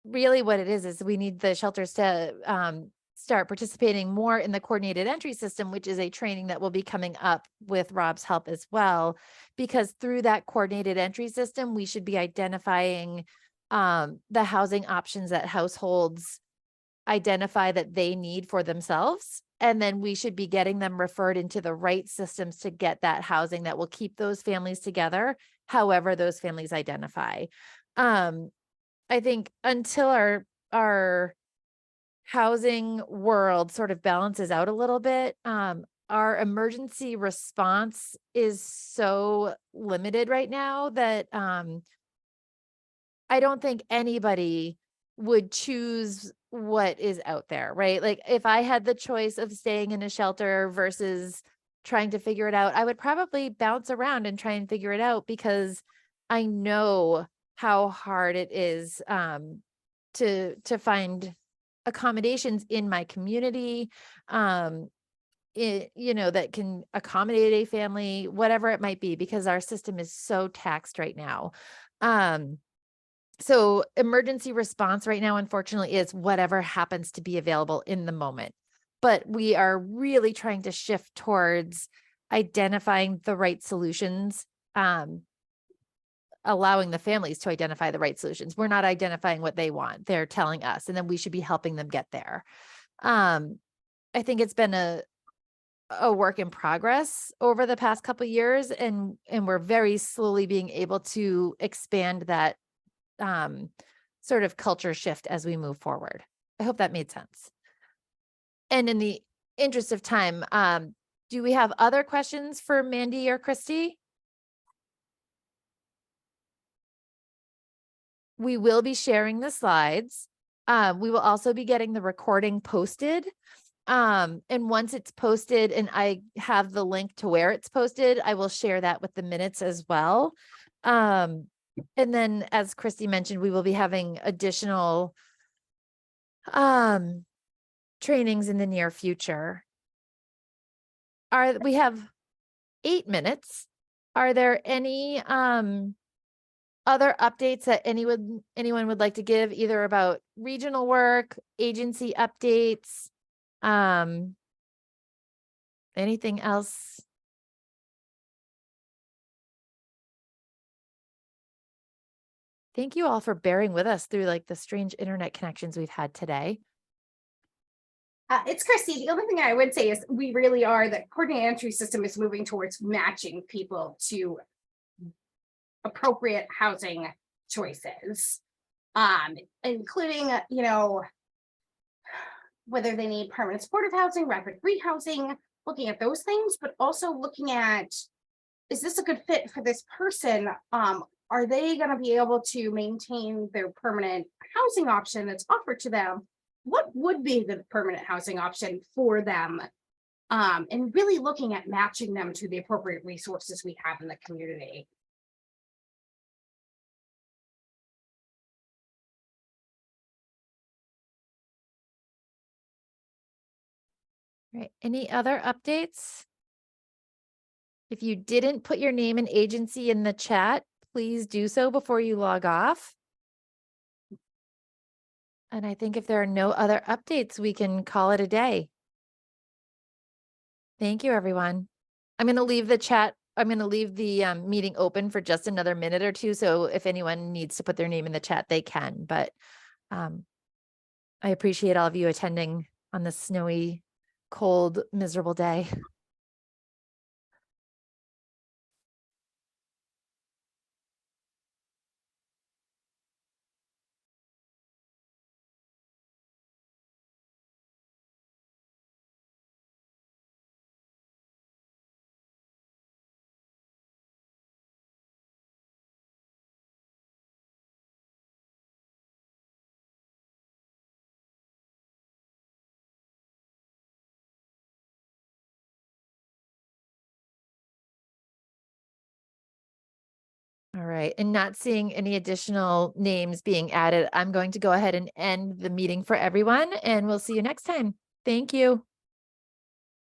really what it is we need the shelters to start participating more in the coordinated entry system, which is a training that will be coming up with Rob's help as well, because through that coordinated entry system, we should be identifying the housing options that households identify that they need for themselves. And then we should be getting them referred into the right systems to get that housing that will keep those families together, however those families identify. I think until our housing world sort of balances out a little bit, our emergency response is so limited right now that I don't think anybody would choose what is out there, right? Like if I had the choice of staying in a shelter versus trying to figure it out, I would probably bounce around and try and figure it out because I know how hard it is to find accommodations in my community, that can accommodate a family, whatever it might be, because our system is so taxed right now. So emergency response right now, unfortunately, is whatever happens to be available in the moment. But we are really trying to shift towards identifying the right solutions, allowing the families to identify the right solutions. We're not identifying what they want. They're telling us, and then we should be helping them get there. I think it's been a work in progress over the past couple of years, and we're very slowly being able to expand that sort of culture shift as we move forward. I hope that made sense. And in the interest of time, do we have other questions for Mandy or Christy? We will be sharing the slides. We will also be getting the recording posted. And once it's posted and I have the link to where it's posted, I will share that with the minutes as well. And then, as Christy mentioned, we will be having additional trainings in the near future. We have 8 minutes. Are there any other updates that anyone would like to give, either about regional work, agency updates, anything else? Thank you all for bearing with us through like the strange internet connections we've had today. It's Christy. The only thing I would say is we really are, the coordinated entry system is moving towards matching people to appropriate housing choices, including, whether they need permanent supportive housing, rapid rehousing, looking at those things, but also looking at, is this a good fit for this person? Are they going to be able to maintain their permanent housing option that's offered to them? What would be the permanent housing option for them? And really looking at matching them to the appropriate resources we have in the community. right. Any other updates? If you didn't put your name and agency in the chat, please do so before you log off. And I think if there are no other updates, we can call it a day. Thank you, everyone. I'm going to leave the chat. I'm going to leave the meeting open for just another minute or two. So if anyone needs to put their name in the chat, they can. But I appreciate all of you attending on this snowy, cold, miserable day. All right, and not seeing any additional names being added, I'm going to go ahead and end the meeting for everyone, and we'll see you next time. Thank you.